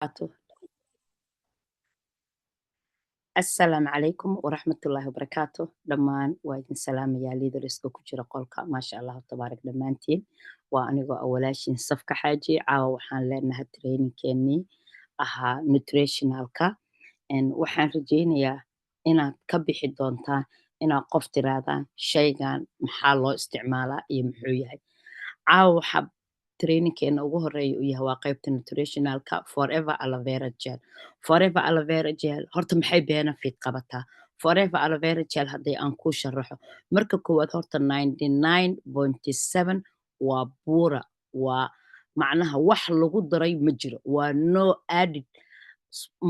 وبركاته. السلام عليكم ورحمة الله وبركاته دمان وايدin salaamaya leaderska ku jira qolka maasha Allah tabaarak dhamaantiin waa anigoo awalaashin safka xaaji caawa waxaan leenahay trainingkeenii ahaa nutritionalka waxaan rajaynayaa inaad ka bixi doontaan inaad qof tiraadaan shaygan maxaa loo isticmaalaa iyo muxuu yahay caawa waxaa trainingkeena ugu horeeya uu yahay waa qaybta nutritionalka forever aloe vera gel. Forever aloe vera gel horta maxay benefit qabataa? Forever aloe vera gel haddii aan kuu sharaxo marka koowaad horta 99.7 waa buura, waa macnaha wax lagu daray ma jiro, waa no added,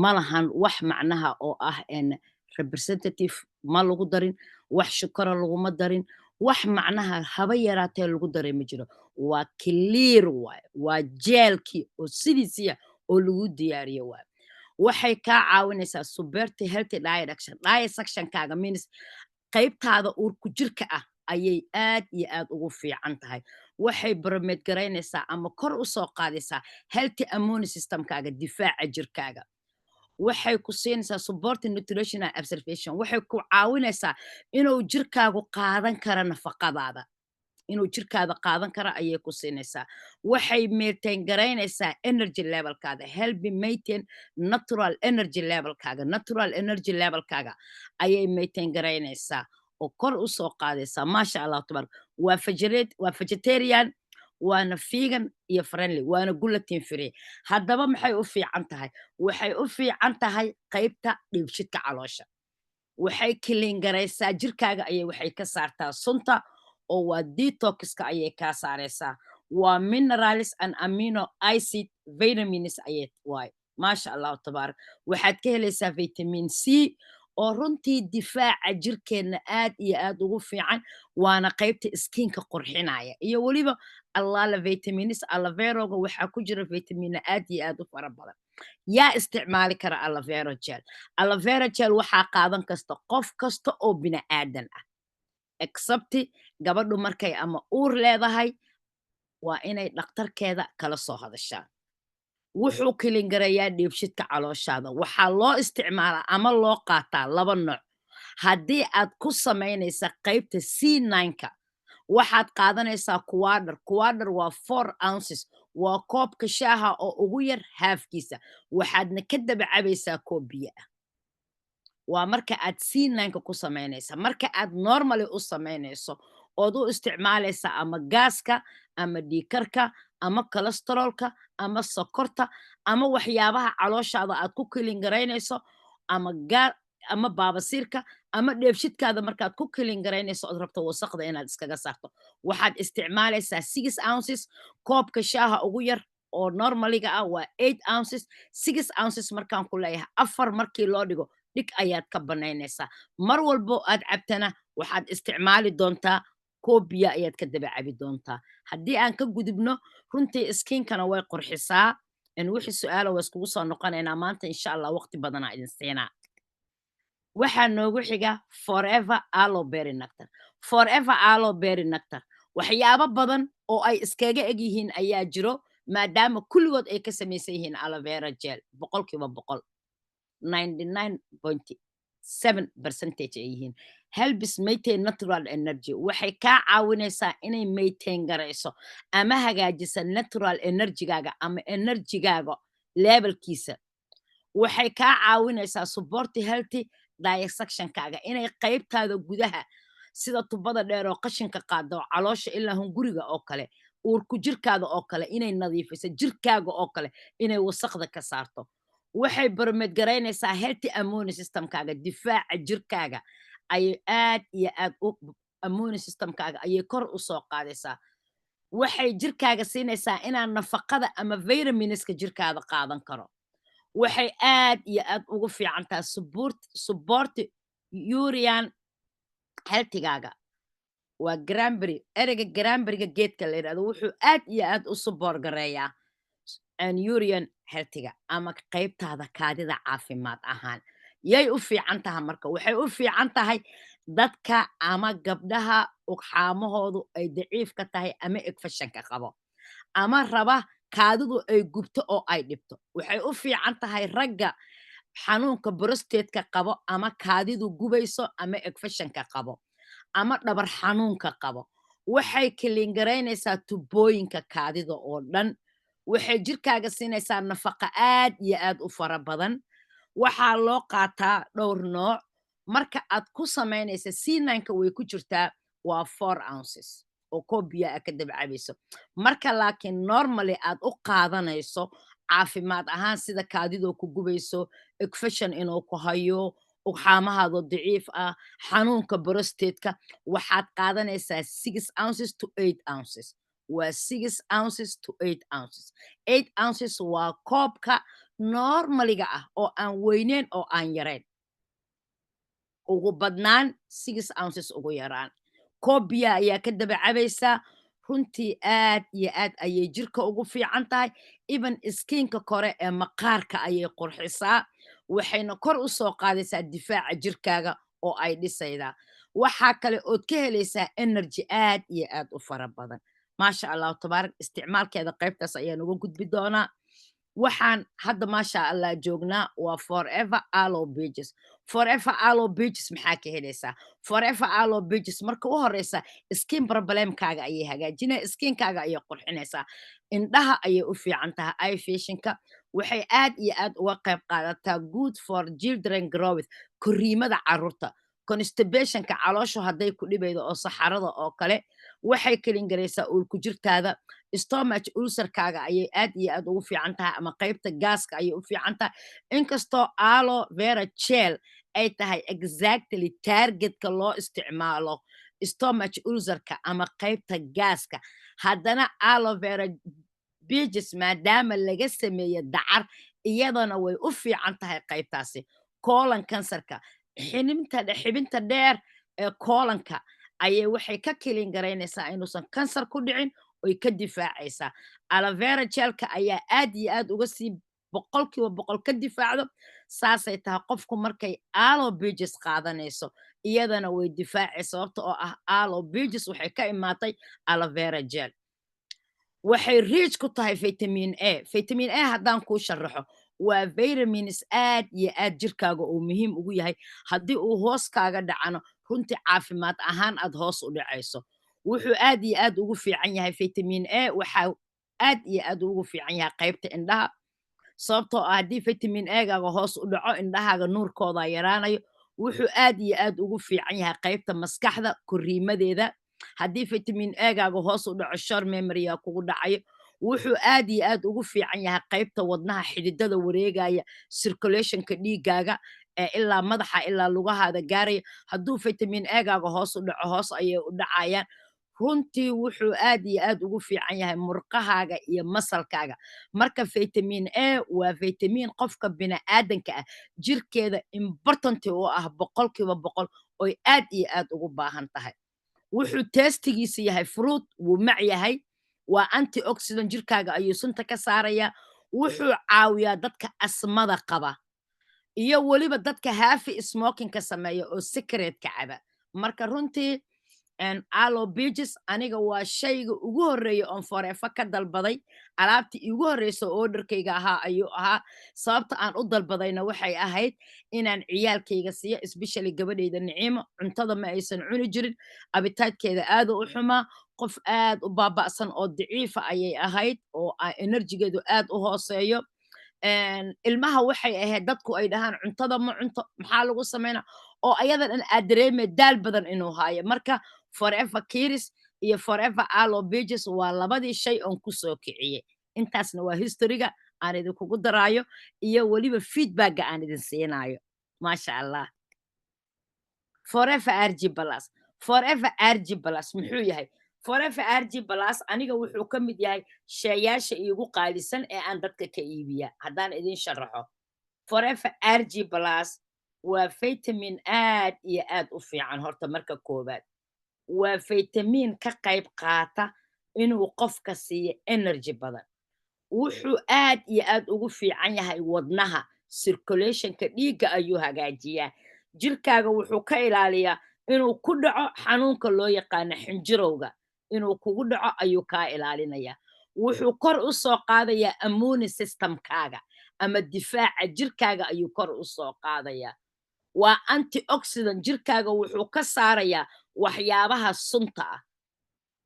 ma lahan wax macnaha oo ah representative, ma lagu darin wax shukara laguma darin, wax macnaha haba yaraatee lagu daray ma jiro, waa clear waaye, waa jeelkii oo sidiisii oo lagu diyaariye waaye. Waxay kaa caawinaysaa Superti Healthy Diet Action. Diet Action-kaaga means qaybtaada uurku jirka ah ayay aad iyo aad ugu fiican tahay. Waxay promote garaynaysaa ama kor u soo qaadaysaa healthy immune system-kaaga, difaaca jirkaaga. Waxay ku siinaysaa support nutritional observation, waxay ku caawinaysaa inuu jirkaagu qaadan karo nafaqadaada, inuu jirkaada qaadan karo ayay ku siinaysaa. Waxay maintain garaynaysaa energy levelkaada, help maintain natural energy levelkaaga, natural energy levelkaaga ayay maintain garaynaysaa oo kor u soo qaadaysaa maasha Allah tabaarak. Waa vegetarian, waana vegan iyo friendly, waana gluten free. Haddaba maxay u fiican tahay? Waxay u fiican tahay qaybta dheefshiidka caloosha. Waxay clean garaysaa jirkaaga ayay waxay ka saartaa sunta oo waa detox-ka ayay kaa saaraysaa. Waa minerals and amino acid vitamins ayay waaye. Maasha Allah tabaarak. Waxaad ka helaysaa vitamin C oo runtii difaaca jirkeenna aad iyo aad ugu fiican, waana qaybta skinka qurxinaya iyo weliba allaala vitamins. Aloe vera-ga waxaa ku jira vitamina aad iyo aad u fara badan. Yaa isticmaali kara aloe vera gel? Aloe vera gel waxaa qaadan kasta qof kasta oo bini'aadan ah except gabadhu markay ama uur leedahay waa inay dhakhtarkeeda kala soo hadashaa. Wuxuu kilingareeyaa dheefshiidka calooshaada. Waxaa loo isticmaalaa ama loo qaataa 2 nooc. Haddii aad ku samaynaysa qaybta C9-ka waxaad qaadanaysaa Quadr waa 4 ounces, waa koobka shaaha oo ugu yar halfkiisa, waxaadna ka daba cabaysaa koob biyo ah. Waa marka aad C9-ka ku samaynaysa. Marka aad normally u samaynayso ood u isticmaalaysa ama gaaska ama dhiigkarka ama cholesterolka ama sokorta ama waxyaabaha calooshaada aad ku kilingaraynayso ama baabasiirka ama dheefshidkaada markaad ku kilingaraynayso ood rabto wasaqda inaad iskaga saarto. Waxaad isticmaalaysaa 6 ounces, koobka shaaha ugu yar oo normaliga ah waa 8 ounces. 6 ounces markaan ku leeyahay 4 markii loo dhigo dhig ayaad ka banaynaysaa. Mar walbo aad cabtana waxaad isticmaali doontaa koob biyo ayaad ka daba cabi doontaa. Haddii aan ka gudubno runtii skinkana way qurxisaa. Wixii su'aalo waa iskugu soo noqonaynaa maanta insha Allah waqti badanaa idin siinaa. Waxaa noogu xiga Forever Aloe Berry Nectar. Forever Aloe Berry Nectar waxyaabo badan oo ay iskaga eg yihiin ayaa jiro maadaama kulligood ay ka samaysan yihiin aloe vera gel boqolkiiba boqol. 99.7% ay yihiin. Helps maintain natural energy. Waxay kaa caawinaysaa inay maintain garayso ama hagaajiso natural energy-gaaga ama energy-gaaga levelkiisa. Waxay kaa caawinaysaa Superti Healthy Diet Action-kaaga inay qaybtaada gudaha sida tubada dheer oo qashinka qaado caloosha ilaa hunguriga oo kale, uurku jirkaada oo kale inay nadiifiso, jirkaaga oo kale inay wasaqda ka saarto. Waxay promote garaynaysaa healthy immune system-kaaga, difaaca jirkaaga ayay aad iyo aad immune system-kaaga ayay kor u soo qaadaysaa. Waxay jirkaaga siinaysaa inaad nafaqada ama vitaminska jirkaada qaadan karo. Waxay aad iyo aad ugu fiican tahay support urean health-gaaga. Waa cranberry, ereyga cranberry-ga geedka la yiraahdo wuxuu aad iyo aad u support gareeyaa urean health-ga ama qaybtaada kaadida caafimaad ahaan. Yay u fiican tahay marka? Waxay u fiican tahay dadka ama gabdhaha ugxaamahoodu ay daciif ka tahay ama infekshanka qabo ama raba kaadidu ay gubto oo ay dhibto. Waxay u fiican tahay ragga xanuunka prostate-ka qabo ama kaadidu gubayso ama infection-ka qabo ama dhabar xanuunka qabo. Waxay kiliingaraynaysaa tubooyinka kaadida oo dhan. Waxay jirkaaga siinaysaa nafaqo aad iyo aad u fara badan. Waxaa loo qaataa dhowr nooc. Marka aad ku samaynaysa C9-ka way ku jirtaa waa 4 ounces oo koob biyo ah ka daba cabayso. Marka laakiin normally aad u qaadanayso caafimaad ahaan sida kaadidoo ku gubayso, infection inuu ku hayo, ugxaamahaadoo daciif ah, xanuunka prostate-ka, waxaad qaadanaysaa 6 ounces to 8 ounces. Waa 6 ounces to 8 ounces. 8 ounces waa koobka normaliga ah oo aan weyneyn oo aan yarayn. Ugu badnaan 6 ounces ugu yaraan. Koob biyo ayaa ka daba cabaysaa. Runtii aad iyo aad ayay jirka ugu fiican tahay. Even skin-ka kore ee maqaarka ayay qurxisaa. Waxayna kor u soo qaadaysaa difaaca jirkaaga oo ay dhisaydaa. Waxaa kale ood ka helaysaa energy aad iyo aad u fara badan. Maasha Allah tabaarak isticmaalkeeda qaybtaas ayaan uga gudbi doonaa. Waxaan hadda maasha Allah joognaa waa Forever Aloe Pages. Forever Aloe Pages maxaa ka helaysaa? Forever Aloe Pages marka u horeysa skin problem-kaaga ayay hagaajinaysaa, skin-kaaga ayay qurxinaysaa. Indhaha ayay u fiican tahay eye fashion-ka. Waxay aad iyo aad uga qayb qaadataa good for children growth, koriimada carruurta. Constipation-ka caloosha hadday ku dhibaydo oo saxarada oo kale waxay kaliingaraysaa uurku jirtaada. Stomach ulcer-kaaga ayay aad iyo aad ugu fiican tahay ama qaybta gaaska ayay u fiican tahay. Inkastoo aloe vera gel ay tahay exactly target-ka loo isticmaalo stomach ulcer-ka ama qaybta gaaska, haddana aloe vera pages maadaama laga sameeye dacar iyadana way u fiican tahay qaybtaasi. Colon cancer-ka, xibinta dheer ee colon-ka ayay waxay ka kiliingaraynaysaa inuusan kansar ku dhicin oy ka difaacaysaa. Aloe vera gel-ka ayaa aad iyo aad uga sii boqolkiiba boqol ka difaacdo. Saasay tahay qofku markay aloe pages qaadanayso iyadana way difaacaysa sababta oo ah aloe pages waxay ka imaatay aloe vera gel. Waxay rich ku tahay vitamin A. Vitamin A haddaan kuu sharaxo waa vitamins aad iyo aad jirkaaga uu muhiim ugu yahay. Haddii uu hoos kaaga dhacano runtii caafimaad ahaan aad hoos u dhacayso. Wuxuu aad iyo aad ugu fiican yahay vitamin A. Waxaa aad iyo aad ugu fiican yahay qaybta indhaha. Sababtoo ah haddii vitamin A-gaaga hoos u dhaco indhahaaga nuurkooda yaraanayo. Wuxuu aad iyo aad ugu fiican yahay qaybta maskaxda koriimadeeda. Haddii vitamin A-gaaga hoos u dhaco short memory-aa kugu dhacayo. Wuxuu aad iyo aad ugu fiican yahay qaybta wadnaha xididada wareegaya circulation-ka dhiigaaga ee ilaa madaxa ilaa lugahaada gaaraya. Hadduu vitamin A-gaaga hoos u dhaco hoos ayay u dhacayaan. Runtii wuxuu aad iyo aad ugu fiican yahay murqahaaga iyo masalkaaga. Marka vitamin A waa vitamin qofka bini'aadanka ah jirkeeda important u ah boqolkiiba boqol oy aad iyo aad ugu baahan tahay. Wuxuu tastigiisa yahay fruit, wuu mac yahay. Waa antioxidant jirkaaga ayuu sunta ka saarayaa. Wuxuu caawiyaa dadka asmada qaba iyo weliba dadka heavy smoking-ka sameeya oo cigarette-ka caba. Marka runtii aloe pages aniga waa shayga ugu horreeya oon Forever ka dalbaday. Alaabtii iigu horreysa oo order-kayga ahaa ayuu ahaa. Sababta aan u dalbadayna waxay ahayd inaan ciyaalkayga siiyo especially gabadhayda Niciimo. Cuntada ma aysan cuni jirin. Appetite-keeda aad u xumaa. Qof aad u baaba'san oo daciifa ayay ahayd oo energy-geedu aad u hooseeyo. Ilmaha waxay ahayd dadku ay dhahaan cuntada ma cunto maxaa lagu sameynaa oo ayada dhan aad dareemay daal badan inuu haayo. Marka Forever Kids iyo Forever Aloe Pages waa labadii shay oon ku soo kiciyey. Intaasna waa history-ga aan idinkugu daraayo iyo weliba feedback-ga aan idin siinaayo. Maasha Allah. Forever RG Plus. Forever RG Plus muxuu yahay? Forever RG Plus aniga wuxuu ka mid yahay shayyaasha iigu qaalisan ee aan dadka ka iibiya. Haddaan idin sharaxo. Forever RG Plus waa vitamin aad iyo aad u fiican horta marka koowaad. Waa vitamin ka qayb qaata inuu qofka siiyo energy badan. Wuxuu aad iyo aad ugu fiican yahay wadnaha circulation-ka dhiigga ayuu hagaajiyaa. Jirkaaga wuxuu ka ilaaliyaa inuu ku dhaco xanuunka loo yaqaano xinjirowga. Inuu kugu dhaco ayuu kaa ilaalinayaa. wuxuu kor u soo qaadayaa immune systemkaaga ama difaaca jirkaaga ayuu kor u soo qaadayaa. waa antioxidant jirkaaga wuxuu ka saarayaa waxyaabaha sunta ah.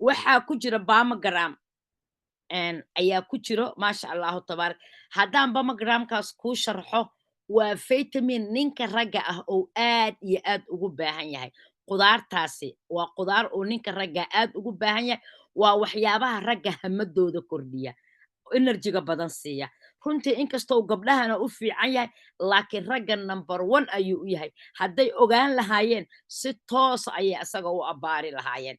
waxaa ku jira bamagram ayaa ku jiro maasha allahu tabaarak. haddaan bamagramkaas kuu sharxo, waa vitamin ninka ragga ah oo aad iyo aad ugu baahan yahay. qudaartaasi waa qudaar uu ninka ragga aad ugu baahan yahay. waa waxyaabaha ragga hamadooda kordhiya, enerjiga badan siiya. runtii inkastoo gabdhahana u fiican yahay, laakiin ragga number 1 ayuu u yahay. hadday ogaan lahaayeen si toos ayay asaga u abbaari lahaayeen.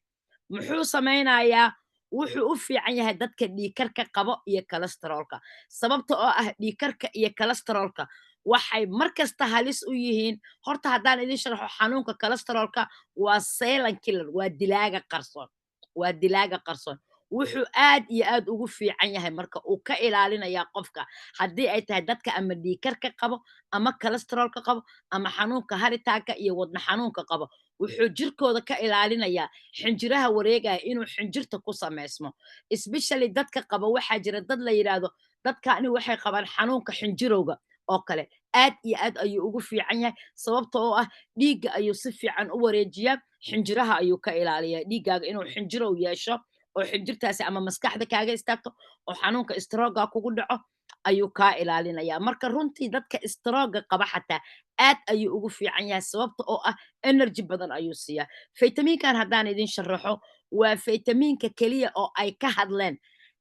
muxuu samaynayaa? wuxuu u fiican yahay dadka dhiigkarka qabo iyo kolestaroolka. sababta oo ah dhiigkarka iyo kolestaroolka waxay markasta halis u yihiin. horta haddaan idin sharxo xanuunka kolestaroolka, waa silent killer, waa dilaaga qarsoon. waa dilaaga qarsoon. wuxuu aad iyo aad ugu fiican yahay marka uu ka ilaalinayaa qofka haddii ay tahay dadka ama dhiigkarka qabo ama kolestaroolka qabo ama xanuunka haritaanka iyo wadna xanuunka qabo. wuxuu jirkooda ka ilaalinayaa xinjiraha wareegaya inuu xinjirta ku samaysmo. especially dadka qaba, waxaa jira dad la yidhaahdo dadkaani waxay qabaan xanuunka xinjirowga oo kale. aad iyo aad ayuu ugu fiican yahay, sababta oo ah dhiigga ayuu si fiican u wareejiyaa, xinjiraha ayuu ka ilaaliyaa dhiiggaaga inuu xinjirow yeesho oo xinjirtaasi ama maskaxda kaaga istaagto oo xanuunka istrooga kugu dhaco ayuu kaa ilaalinayaa. marka runtii dadka istrooga qaba xataa aad ayuu ugu fiican yahay, sababta oo ah energy badan ayuu siiyaa. faytamiinkan haddaan idin sharaxo, waa faytamiinka keliya oo ay ka hadleen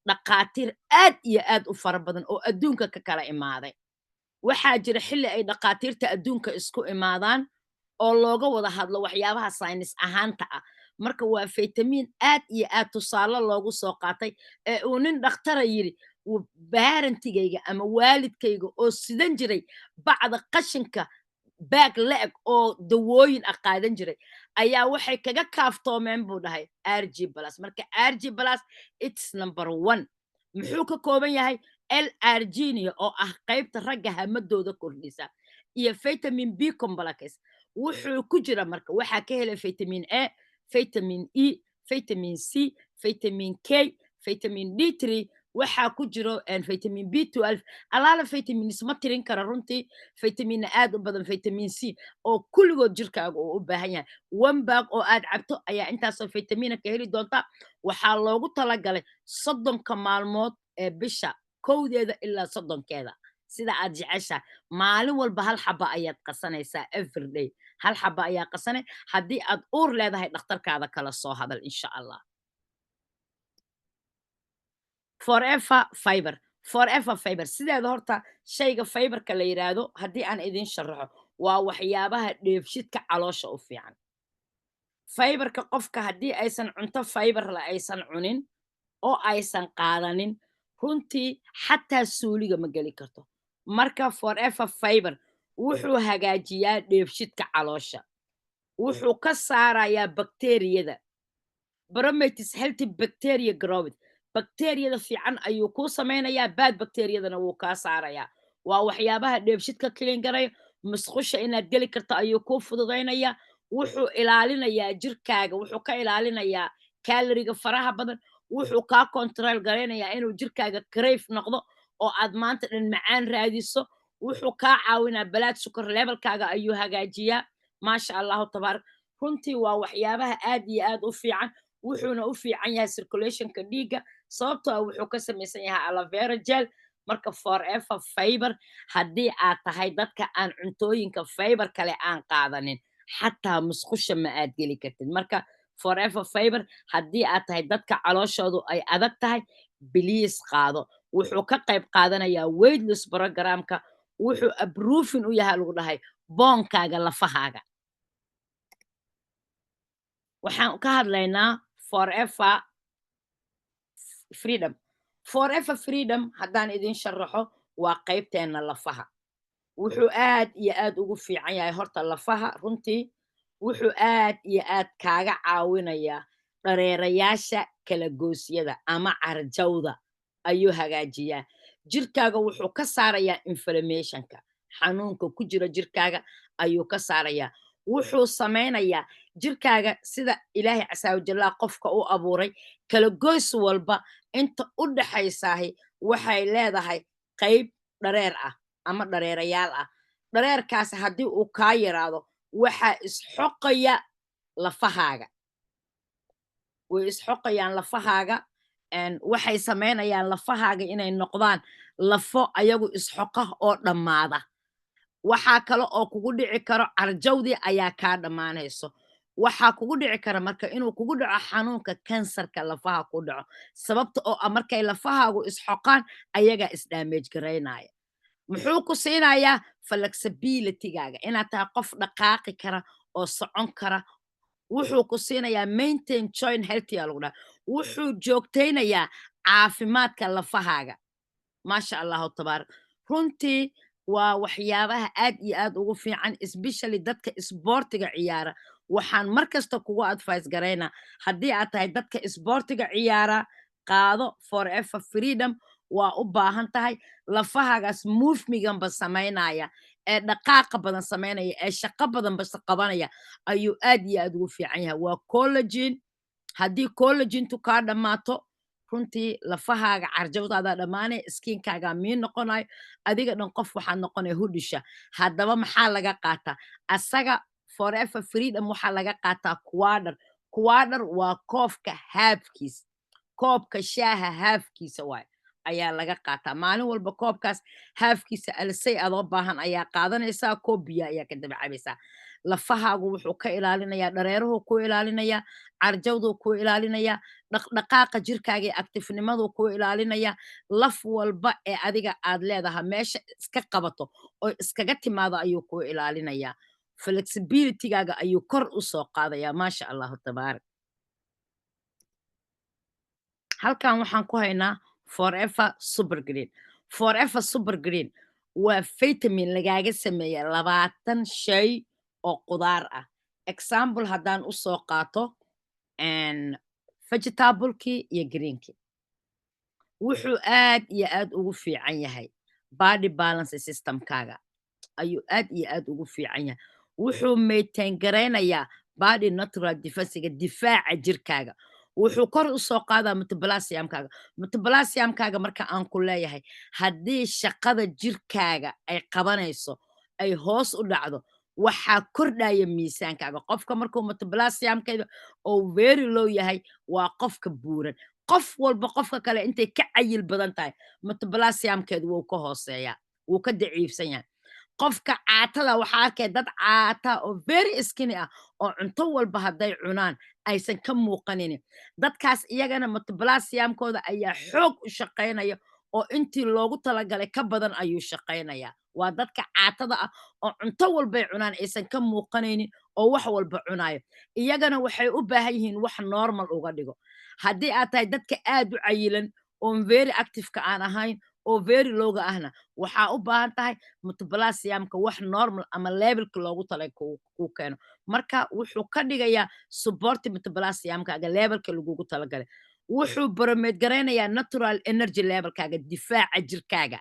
dhaqaatiir aad iyo aad u fara badan oo adduunka ka kala imaaday. waxaa jira xilli ay dhaqaatiirta adduunka isku imaadaan oo looga wada hadlo waxyaabaha saynis ahaanta ah. marka waa faytamiin aad iyo aad tusaale loogu soo qaatay ee uu nin dhakhtara yidhi, baarantigayga ama waalidkayga oo sidan jiray bacda qashinka baag la-eg oo dawooyin ah qaadan jiray ayaa waxay kaga kaaftoomeen buu dhahay rg plus. marka rg plus its number 1. muxuu ka kooban yahay? l-arginia oo ah qaybta ragga hamadooda kordhisa iyo vitamin b complex. wuxuu ku jira marka waxaa ka helay vitamin a, vitamin e, vitamin c, vitamin k, vitamin d3. waxaa ku jiro vitamin b12. alaala vitamins ma tirin kara runtii. vitamina aad u badan, vitamin c oo kulligood jirkaaga uu u baahan yahay. 1 baag oo aad cabto ayaa intaasoo vitamina ka heli doonta. waxaa loogu talagalay 30 maalmood ee bisha 1deeda ilaa 30keeda, sida aad jeceshahay. maalin walba hal xaba ayaad qasanaysaa everyday. hal xaba ayaa qasanay. haddii aad uur leedahay dhakhtarkaada kala soo hadal insha allah. forever fiber. forever fiber sideeda horta shayga fiberka la yiraahdo haddii aan idin sharaxo, waa waxyaabaha dheefshidka caloosha u fiican. fiberka qofka haddii aysan cunto fiber la aysan cunin oo aysan qaadanin, runtii xataa suuliga ma geli karto. marka forever fiber wuxuu hagaajiyaa dheefshidka caloosha. wuxuu ka saarayaa bakteeriyada. Bromelates healthy bacteria growth. bakteeriyada fiican ayuu kuu samaynayaa, baad bakteeriyadana wuu kaa saarayaa. waa waxyaabaha dheefshidka kilin garaya. musqusha inaad geli karto ayuu kuu fududaynayaa. wuxuu ilaalinayaa jirkaaga, wuxuu ka ilaalinayaa kaloriga faraha badan. wuxuu kaa control garaynayaa inuu jirkaaga crave noqdo oo aad maanta dhan macaan raadiso. wuxuu kaa caawinaa blood sugar levelkaaga ayuu hagaajiyaa. maasha allahu tabaarak. runtii waa waxyaabaha aad iyo aad u fiican. wuxuuna u fiican yahay circulationka dhiigga, sababtoo ah wuxuu ka samaysan yahay aloe vera gel. marka forever fiber haddii aad tahay dadka aan cuntooyinka fiber kale aan qaadanin, xataa musqusha ma aad geli kartid. marka forever fiber haddii aad tahay dadka calooshoodu ay adag tahay, biliis qaado. wuxuu ka qayb qaadanayaa weight loss programka. wuxuu abrufin u yahay lagu dhahay boonkaaga, lafahaaga. waxaan ka hadlaynaa forever freedom. forever freedom haddaan idin sharaxo, waa qaybteena lafaha. wuxuu aad iyo aad ugu fiican yahay horta lafaha. runtii wuxuu aad iyo aad kaaga caawinayaa dhareerayaasha kala goosyada ama carjawda ayuu hagaajiyaa. jirkaaga wuxuu ka saarayaa inflammationka, xanuunka ku jira jirkaaga ayuu ka saarayaa. wuxuu samaynayaa jirkaaga sida ilaahay casaa wajallaa qofka u abuuray kala goys walba inta u dhaxaysaahi waxay leedahay qayb dhareer ah ama dhareerayaal ah dhareerkaas haddii uu kaa yaraado waxaa isxoqaya lafahaaga way isxoqayaan lafahaaga waxay samaynayaan lafahaaga inay noqdaan lafo ayagu isxoqa oo dhammaada waxaa kale oo kugu dhici karo carjawdii ayaa kaa dhammaanayso waxaa kugu dhici kara marka inuu kugu dhaco xanuunka kansarka lafaha ku dhaco sababta oo ah markay lafahaagu isxoqaan ayagaa isdaameej garaynaya muxuu ku siinayaa flexibilitygaaga inaad tahay qof dhaqaaqi kara oo socon kara wuxuu ku siinayaa maintain joint healthy aa lagu dhaha wuxuu joogtaynayaa caafimaadka lafahaaga maasha allahu tabaarak runtii waa waxyaabaha aad iyo aad ugu fiican especially dadka isboortiga ciyaara waxaan mar kasta kugu advice garaynaa haddii aad tahay dadka isboortiga ciyaara qaado forever freedom waa u baahan tahay lafahaagaas movemiganba samaynaya ee dhaqaaqa badan samaynaya ee shaqo badanba qabanaya ayuu aad iyo aad ugu fiican yahay waa collagen haddii collagentu kaa dhammaato runtii lafahaaga carjawdaada dhammaanaya iskiinkaaga mii noqonayo adiga dhan qof waxaad noqonaya hudhisha haddaba maxaa laga qaataa asaga forever freedom waxaa laga qaataa kuwaadhar waa koofka haafkiis koobka shaaha haafkiisa waay ayaa laga qaataa maalin walba koobkaas haafkiisa alisay adoo baahan ayaa qaadanaysaa koob biya ayaa ka daba cabaysaa lafahaagu wuxuu ka ilaalinayaa dhareeruhu ku ilaalinayaa carjawduu ku ilaalinayaa dhaqdhaqaaqa jirkaaga ee actifnimaduu ku ilaalinayaa laf walba ee adiga aad leedahay meesha iska qabato oo iskaga timaado ayuu ku ilaalinayaa flexibilitygaaga ayuu kor u soo qaadayaa maasha allahu tabaarak halkan waxaan ku haynaa forever supergreen forever supergreen waa vitamin lagaaga sameeya 20 shay oo qudaar ah example haddaan u soo qaato vegetablekii iyo greenkii wuxuu aad iyo aad ugu fiican yahay body balance systemkaaga ayuu aad iyo aad ugu fiican yahay wuxuu maintain garaynayaa body natural defensiga difaaca jirkaaga wuxuu kor u soo qaadaa metabolismkaaga marka aan ku leeyahay haddii shaqada jirkaaga ay qabanayso ay hoos u dhacdo waxaa kordhaya miisaankaaga qofka markuu metabolismkeeda oo very low yahay waa qofka buuran qof walba qofka kale intay ka cayil badan tahay metabolismkeedu wuu ka hooseeyaa wuu ka daciifsan yahay qofka caatada waxaa arkay dad caata oo very skinny ah oo cunto walba hadday cunaan aysan ka muuqaninin dadkaas iyagana metabolismkooda ayaa xoog u shaqaynaya oo intii loogu talagalay ka badan ayuu shaqaynayaa waa dadka caatada ah oo cunto walbay cunaan aysan ka muuqanaynin oo wax walba cunayo iyagana waxay u baahan yihiin wax normal uga dhigo haddii aad tahay dadka aad u cayilan oon very activeka aan ahayn oo very lowga ahna waxaa u baahan tahay metabolismka wax normal ama levelka loogu talay ku keeno marka wuxuu ka dhigayaa supporti metabolismkaaga levelka lagugu talagalay wuxuu boromeed garaynayaa natural energy levelkaaga difaaca jirkaaga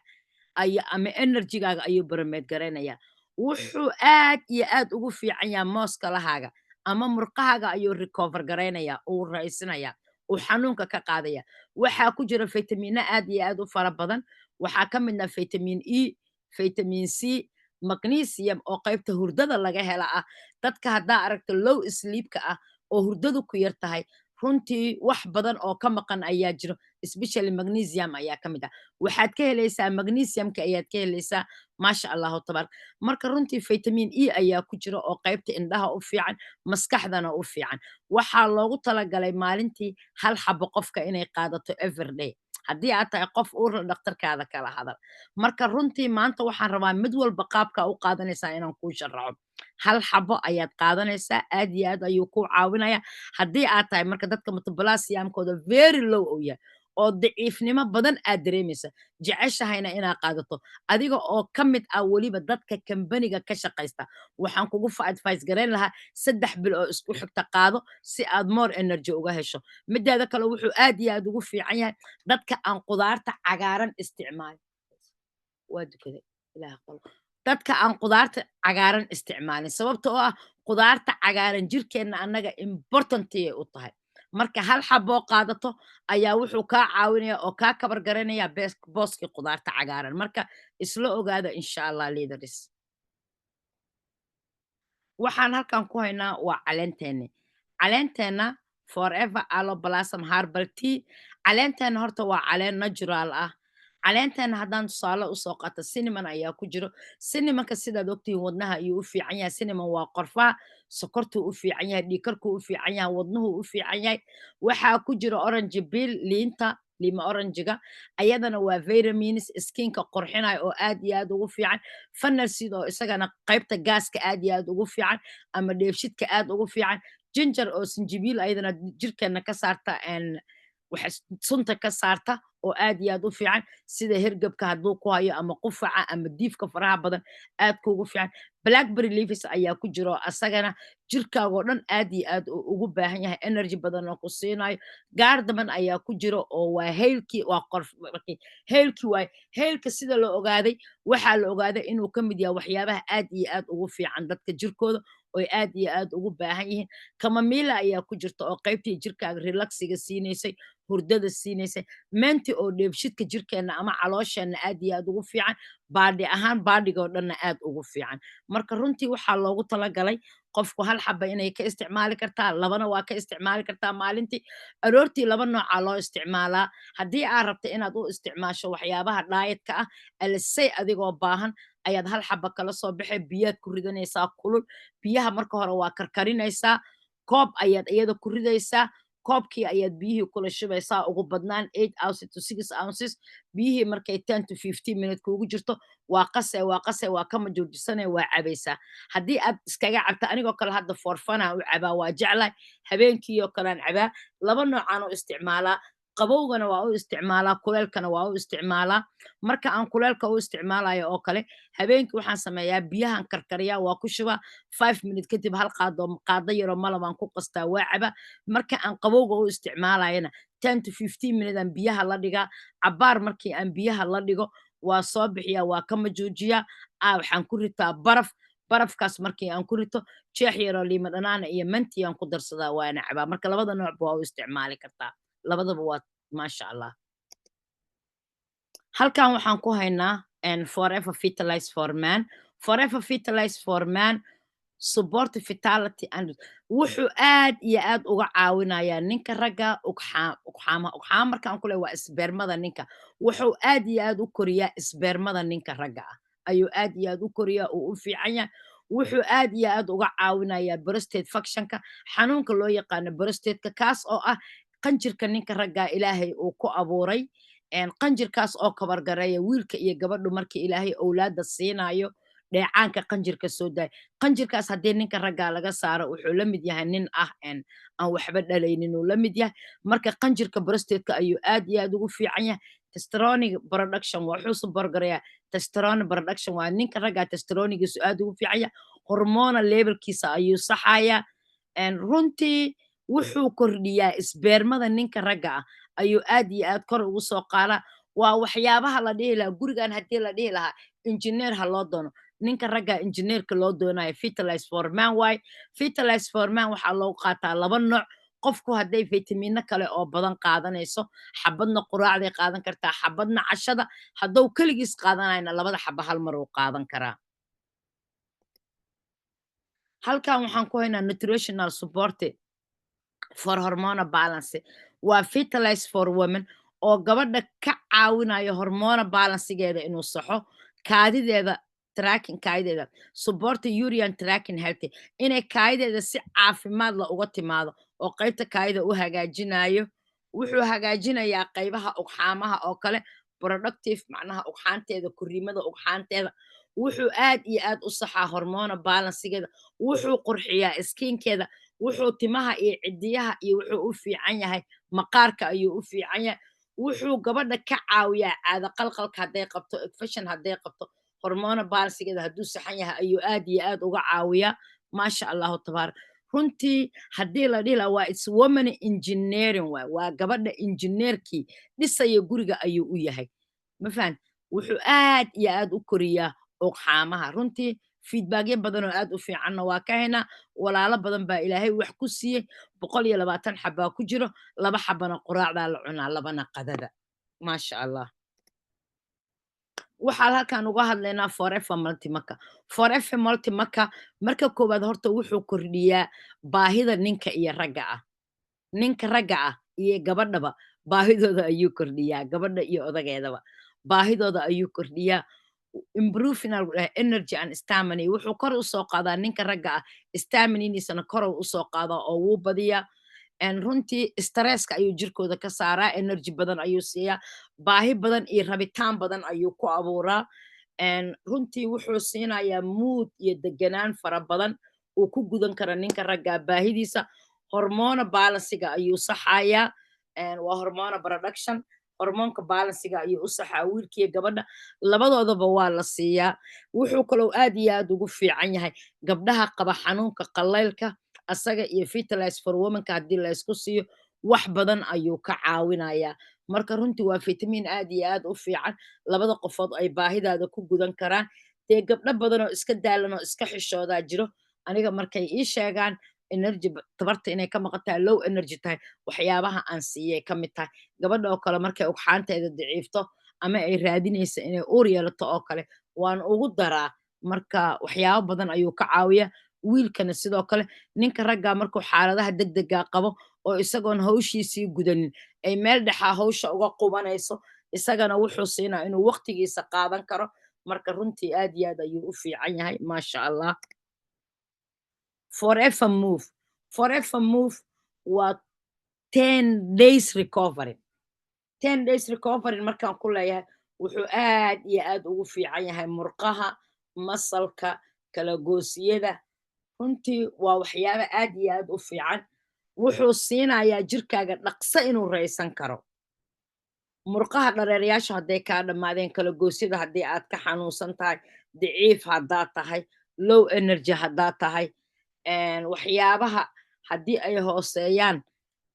ama energygaaga ayuu boromeed garaynayaa wuxuu aad iyo aad ugu fiican yaha mooskalahaaga ama murqahaaga ayuu recover garaynayaa uu raysinayaa uu xanuunka ka qaadaya waxaa ku jira vitamina aad iyo aad u fara badan waxaa ka midna vitamin e vitamin c magnesium oo qaybta hurdada laga hela ah dadka haddaa aragto low sleepka ah oo hurdadu ku yar tahay runtii wax badan oo ka maqan ayaa jiro especially magnesium ayaa ka mid ah waxaad ka helaysaa magnesiumka ayaad ka helaysaa maasha allahu tabarak marka runtii vitamin e ayaa ku jira oo qaybta indhaha u fiican maskaxdana u fiican waxaa loogu talagalay maalintii hal xabo qofka inay qaadato everyday haddii aad tahay qof uurla dhakhtarkaada kala hadal marka runtii maanta waxaan rabaa mid walba qaabka u qaadanaysaa inaan kuu sharaxo hal xabo ayaad qaadanaysaa aad iyo aad ayuu ku caawinaya haddii aad tahay marka dadka metabolismkooda very low uu yahay oo daciifnimo badan aad dareemaysa jeceshahayna inaad qaadato adiga oo ka mid ah weliba dadka kambaniga ka shaqaysta waxaan kugu advice garayn lahaa 3 bil oo isku xigta qaado si aad more energy uga hesho mideeda kale wuxuu aad iyo aad ugu fiican yahay dadka aan qudaarta cagaaran isticmaal waa dukaday ilaah qalo dadka aan qudaarta cagaaran isticmaalin sababta oo ah qudaarta cagaaran jirkeenna annaga important ayay u tahay marka hal xaboo qaadato ayaa wuxuu kaa caawinaya oo kaa kabar garanaya booskii qudaarta cagaaran marka isla ogaada insha allah leaders waxaan halkan ku haynaa waa caleenteeni caleenteena forever aloe blossom herbal tea caleenteena horta waa caleen natural ah caleenteena haddaan tusaale usoo qaato cinnamon ayaa ku jiro cinnamonka sidaad ogtihiin wadnaha ayuu u fiican yahay cinnamon waa qorfaha sokortuu u fiican yahay dhiigkarkuu u fiican yahay wadnuhu u fiican yahay waxaa ku jira orange bill liinta lima oranjiga ayadana waa vitamins skinka qurxinaya oo aad iyo aad ugu fiican fanal seed oo isagana qaybta gaaska aad iyo aad ugu fiican ama dheefshidka aad ugu fiican ginger oo sinjibiil ayadana jirkeena ka saarta waxa sunta ka saarta oo aad iyo aad u fiican sida hergebka hadduu ku hayo ama qufaca ama diifka faraha badan aad kuugu fiican blackberry leaves ayaa ku jiro asagana jirkaagoo dhan aad iyo aad ugu baahan yahay energy badan oo ku siinayo gaardaman ayaa ku jiro oo waa heylkii waa heylkii waay heylka sida la ogaaday waxaa la ogaaday inuu ka mid yahay waxyaabaha aad iyo aad ugu fiican dadka jirkooda oy aad iyo aad ugu baahan yihiin kamamila ayaa ku jirta oo qaybtii jirkaaga relaxiga siinaysay hurdada siinaysay menti oo dheefshidka jirkeenna ama caloosheenna aad iyo aad ugu fiican baadhi ahaan baadhigoo dhanna aad ugu fiican marka runtii waxaa loogu talagalay qofku hal xaba inay ka isticmaali kartaa labana waa ka isticmaali kartaa maalintii aroortii laba noocaa loo isticmaalaa haddii aad rabta inaad u isticmaasho waxyaabaha dhaayatka ah alisay adigoo baahan ayaad hal xaba kala soo baxay biyaad ku ridanaysaa kulul biyaha marka hore waa karkarinaysaa koob ayaad iyada ku ridaysaa koobkii ayaad biyihii kula shubaysaa ugu badnaan 8 ounces to 6 ounces biyihii markay 10 to 15 minutes kuugu jirto waa qase waa kama joojisane waa cabaysaa haddii aad iskaga cabta anigoo kale hadda forfana u cabaa waa jeclahay habeenkiioo kalean cabaa laba noocaan u isticmaalaa qabowgana waa u isticmaalaa kuleelkana waa u isticmaalaa marka aan kuleelka u isticmaalayo oo kale habeenkii waxaan sameeyaa biyahan karkariyaa waa ku shubaa 5 minutes kadib hal qaado yaroo malabaan ku qastaa waa caba marka aan qabowga u isticmaalayana 10 to 15 minutes aan biyaha la dhigaa cabaar markii aan biyaha la dhigo waa soo bixiyaa waa kama joojiyaa waxaan ku ritaa barafkaas markii aan ku rito jeex yaroo liima dhanaana iyo manti aan ku darsadaa waana cabaa marka labada noocba waa u isticmaali kartaa labadaba waa maasha allah halkan waxaan ku haynaa forever vitalize for man forever vitalize for man support vitality and wuxuu aad iyo aad uga caawinayaa ninka ragga ugxaama markaan ku leeyahay waa isbeermada ninka wuxuu aad iyo aad u koriyaa isbeermada ninka ragga ah ayuu aad iyo aad u koriyaa uu u fiican yahay wuxuu aad iyo aad uga caawinayaa prostate functionka xanuunka loo yaqaano prostateka kaas oo ah qanjirka ninka raggaa ilaahay uu ku abuuray qanjirkaas oo kabargareeya wiilka iyo gabadhu markii ilaahay owlaada siinayo dheecaanka qanjirka soo daaya qanjirkaas haddii ninka raggaa laga saaro wuxuu la mid yahay nin ah aan waxba dhalaynin uu la mid yahay marka qanjirka prostateka ayuu aad iyo aad ugu fiican yahay testosterone production wuxuu soo bargareeyaa testosterone production waa ninka raggaa testosteronigiisu aad ugu fiican yahay hormonal levelkiisa ayuu saxayaa runtii wuxuu kordhiyaa isbeermada ninka ragga ah ayuu aad iyo aad kor ugu soo qaadaa waa waxyaabaha la dhihi lahaa gurigan haddii la dhihi lahaa injineer ha loo doono ninka ragga injineerka loo doonayo vitalize for man waay vitalize for man waxaa loogu qaataa laba nooc qofku hadday vitamino kale oo badan qaadanayso xabadna quraacday qaadan kartaa xabadna cashada hadduu keligiis qaadanayna labada xaba hal mar uu qaadan karaa halkan waxaan ku haynaa nutritional support for hormonal balance waa vitalize for women oo gabadha ka caawinayo hormonal balancegeeda inuu saxo kaadideeda tracking kaayideeda support urean tracking healthy inay kaayideeda si caafimaad la uga timaado oo qaybta kaayida u hagaajinayo wuxuu hagaajinayaa qaybaha ugxaamaha oo kale productive macnaha ugxaanteeda koriimada ugxaanteeda wuxuu aad iyo aad u saxaa hormonal balancegeeda wuxuu qurxiyaa skinkeeda wuxuu timaha iyo cidiyaha iyo wuxuu u fiican yahay maqaarka ayuu u fiican yahay wuxuu gabadha ka caawiyaa caado qalqalka hadday qabto infection hadday qabto hormonal balancegeeda hadduu saxan yahay ayuu aad iyo aad uga caawiyaa maasha allahu tabaarak runtii haddii la dhihi lahaa waa its woman engineering waa gabadha injineerkii dhisaya guriga ayuu u yahay ma fahan wuxuu aad iyo aad u koriyaa ugxaamaha runtii feedbackyo badan oo aad u fiicanna waa ka haynaa walaalo badan baa ilaahay wax ku siiyey 120 xabaa ku jiro 2 xabana quraacdaa la cunaa 2na qadada maasha allah waxaan halkan uga hadlaynaa forever multimaka forever multimaka marka koowaad horta wuxuu kordhiyaa baahida ninka iyo ragga ah ninka ragga ah iyo gabadhaba baahidooda ayuu kordhiyaa gabadha iyo odageedaba baahidooda ayuu kordhiyaa improving aa lagu dhahay energy and stamina wuxuu kor u soo qaadaa ninka ragga ah stamininiisana kor u soo qaadaa oo wuu badiyaa runtii stresska ayuu jirkooda ka saaraa energy badan ayuu siiyaa baahi badan iyo rabitaan badan ayuu ku abuuraa runtii wuxuu siinayaa mood iyo deganaan fara badan uu ku gudan kara ninka raggaa baahidiisa hormona balansiga ayuu saxayaa waa hormona production hormoonka balansiga ayuu u saxaa wiilkiiyo gabadha labadoodaba waa la siiyaa wuxuu kaloo aad iyo aad ugu fiican yahay gabdhaha qaba xanuunka qalaylka asaga iyo fertilize for womanka haddii la isku siiyo wax badan ayuu ka caawinayaa marka runtii waa fitamiin aad iyo aad u fiican labada qofood ay baahidaada ku gudan karaan dee gabdho badan oo iska daalan oo iska xishoodaa jiro aniga markay ii sheegaan energy tabarta inay ka maqan tahay low energy tahay waxyaabaha aan siiyay ka mid tahay gabadha oo kale markay ugxaanteeda daciifto ama ay raadinaysa inay uur yeelato oo kale waan ugu daraa marka waxyaabo badan ayuu ka caawiyaa wiilkana sidoo kale ninka raggaa markuu xaaladaha degdegaa qabo oo isagoon hawshiisii gudanin ay meel dhexaa hawsha uga qubanayso isagana wuxuu siinaa inuu waqtigiisa qaadan karo marka runtii aad iyo aad ayuu u fiican yahay maasha allah forever move forever move waa 10 days recovery 10 days recovery markaan ku leeyahay wuxuu aad iyo aad ugu fiican yahay murqaha masalka kala goosiyada runtii waa waxyaabo aad iyo aad u fiican wuxuu siinayaa jirkaaga dhaqso inuu raysan karo murqaha dhareerayaasha hadday kaa dhammaadeen kala goosyada haddii aad ka xanuunsan tahay daciif haddaad tahay low energy haddaad tahay waxyaabaha haddii ay hooseeyaan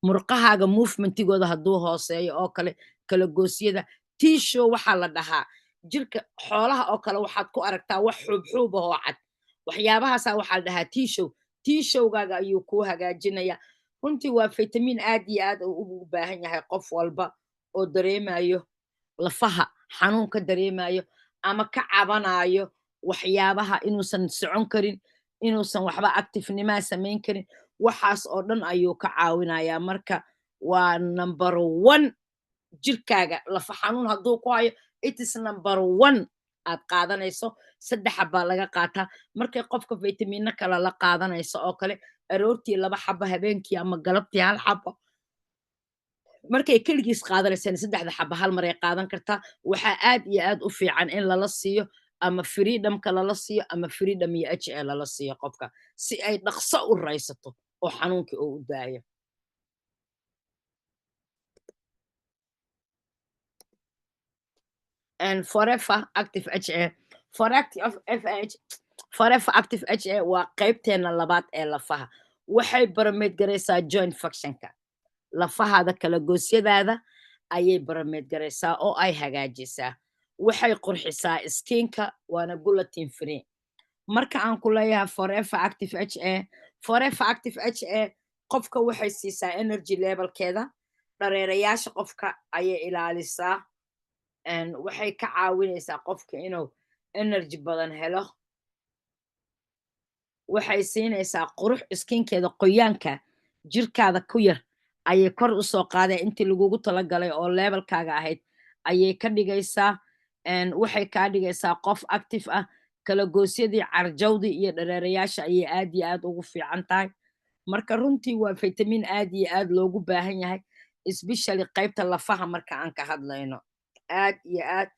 murqahaaga movementigooda hadduu hooseeyo oo kale kala goosyada tiishow waxaa la dhahaa jirka xoolaha oo kale waxaad ku aragtaa wax xuubxuub ah oo cad waxyaabahaasa waxaa la dhahaa tiishowgaaga ayuu kuu hagaajinayaa runtii waa fitamiin aad iyo aad ugu baahan yahay qof walba oo dareemayo lafaha xanuun ka dareemayo ama ka cabanayo waxyaabaha inuusan socon karin inuusan waxba actifnimaa samayn karin waxaas oo dhan ayuu ka caawinayaa marka waa number 1 jirkaaga lafa xanuun hadduu ku hayo itis number 1 aad qaadanayso 3 xabaa laga qaataa markay qofka fitamiino kale la qaadanayso oo kale aroortii 2 xabo habeenkii ama galabtii 1 xabo markay keligiis qaadanaysaan 3 xabo hal mar ay qaadan kartaa waxaa aad iyo aad u fiican in lala siiyo ama freedomka lala siiyo ama freedom iyo HA lala siiyo qofka si ay dhaqso u raysato oo xanuunkii oo u daayo forever active HA forever active HA waa qaybteena labaad ee lafaha waxay barameed garaysaa joint functionka lafahaada kala goosyadaada ayay barameed garaysaa oo ay hagaajisaa waxay qurxisaa skinka waana gulatin free marka aan ku leeyahay forever active HA qofka waxay siisaa energy levelkeeda dhareerayaasha qofka ayay ilaalisaa waxay ka caawinaysaa qofka inuu energy badan helo waxay siinaysaa qurux skinkeeda qoyaanka jirkaada ku yar ayay kor u soo qaadeen intii lagugu talagalay oo levelkaaga ahayd ayay ka dhigaysaa waxay kaa dhigaysaa qof active ah kala goosyadii carjawdii iyo dhareerayaasha ayay aad iyo aad ugu fiican tahay marka runtii waa fitamiin aad iyo aad loogu baahan yahay especially qaybta lafaha marka aan ka hadlayno aad iyo aad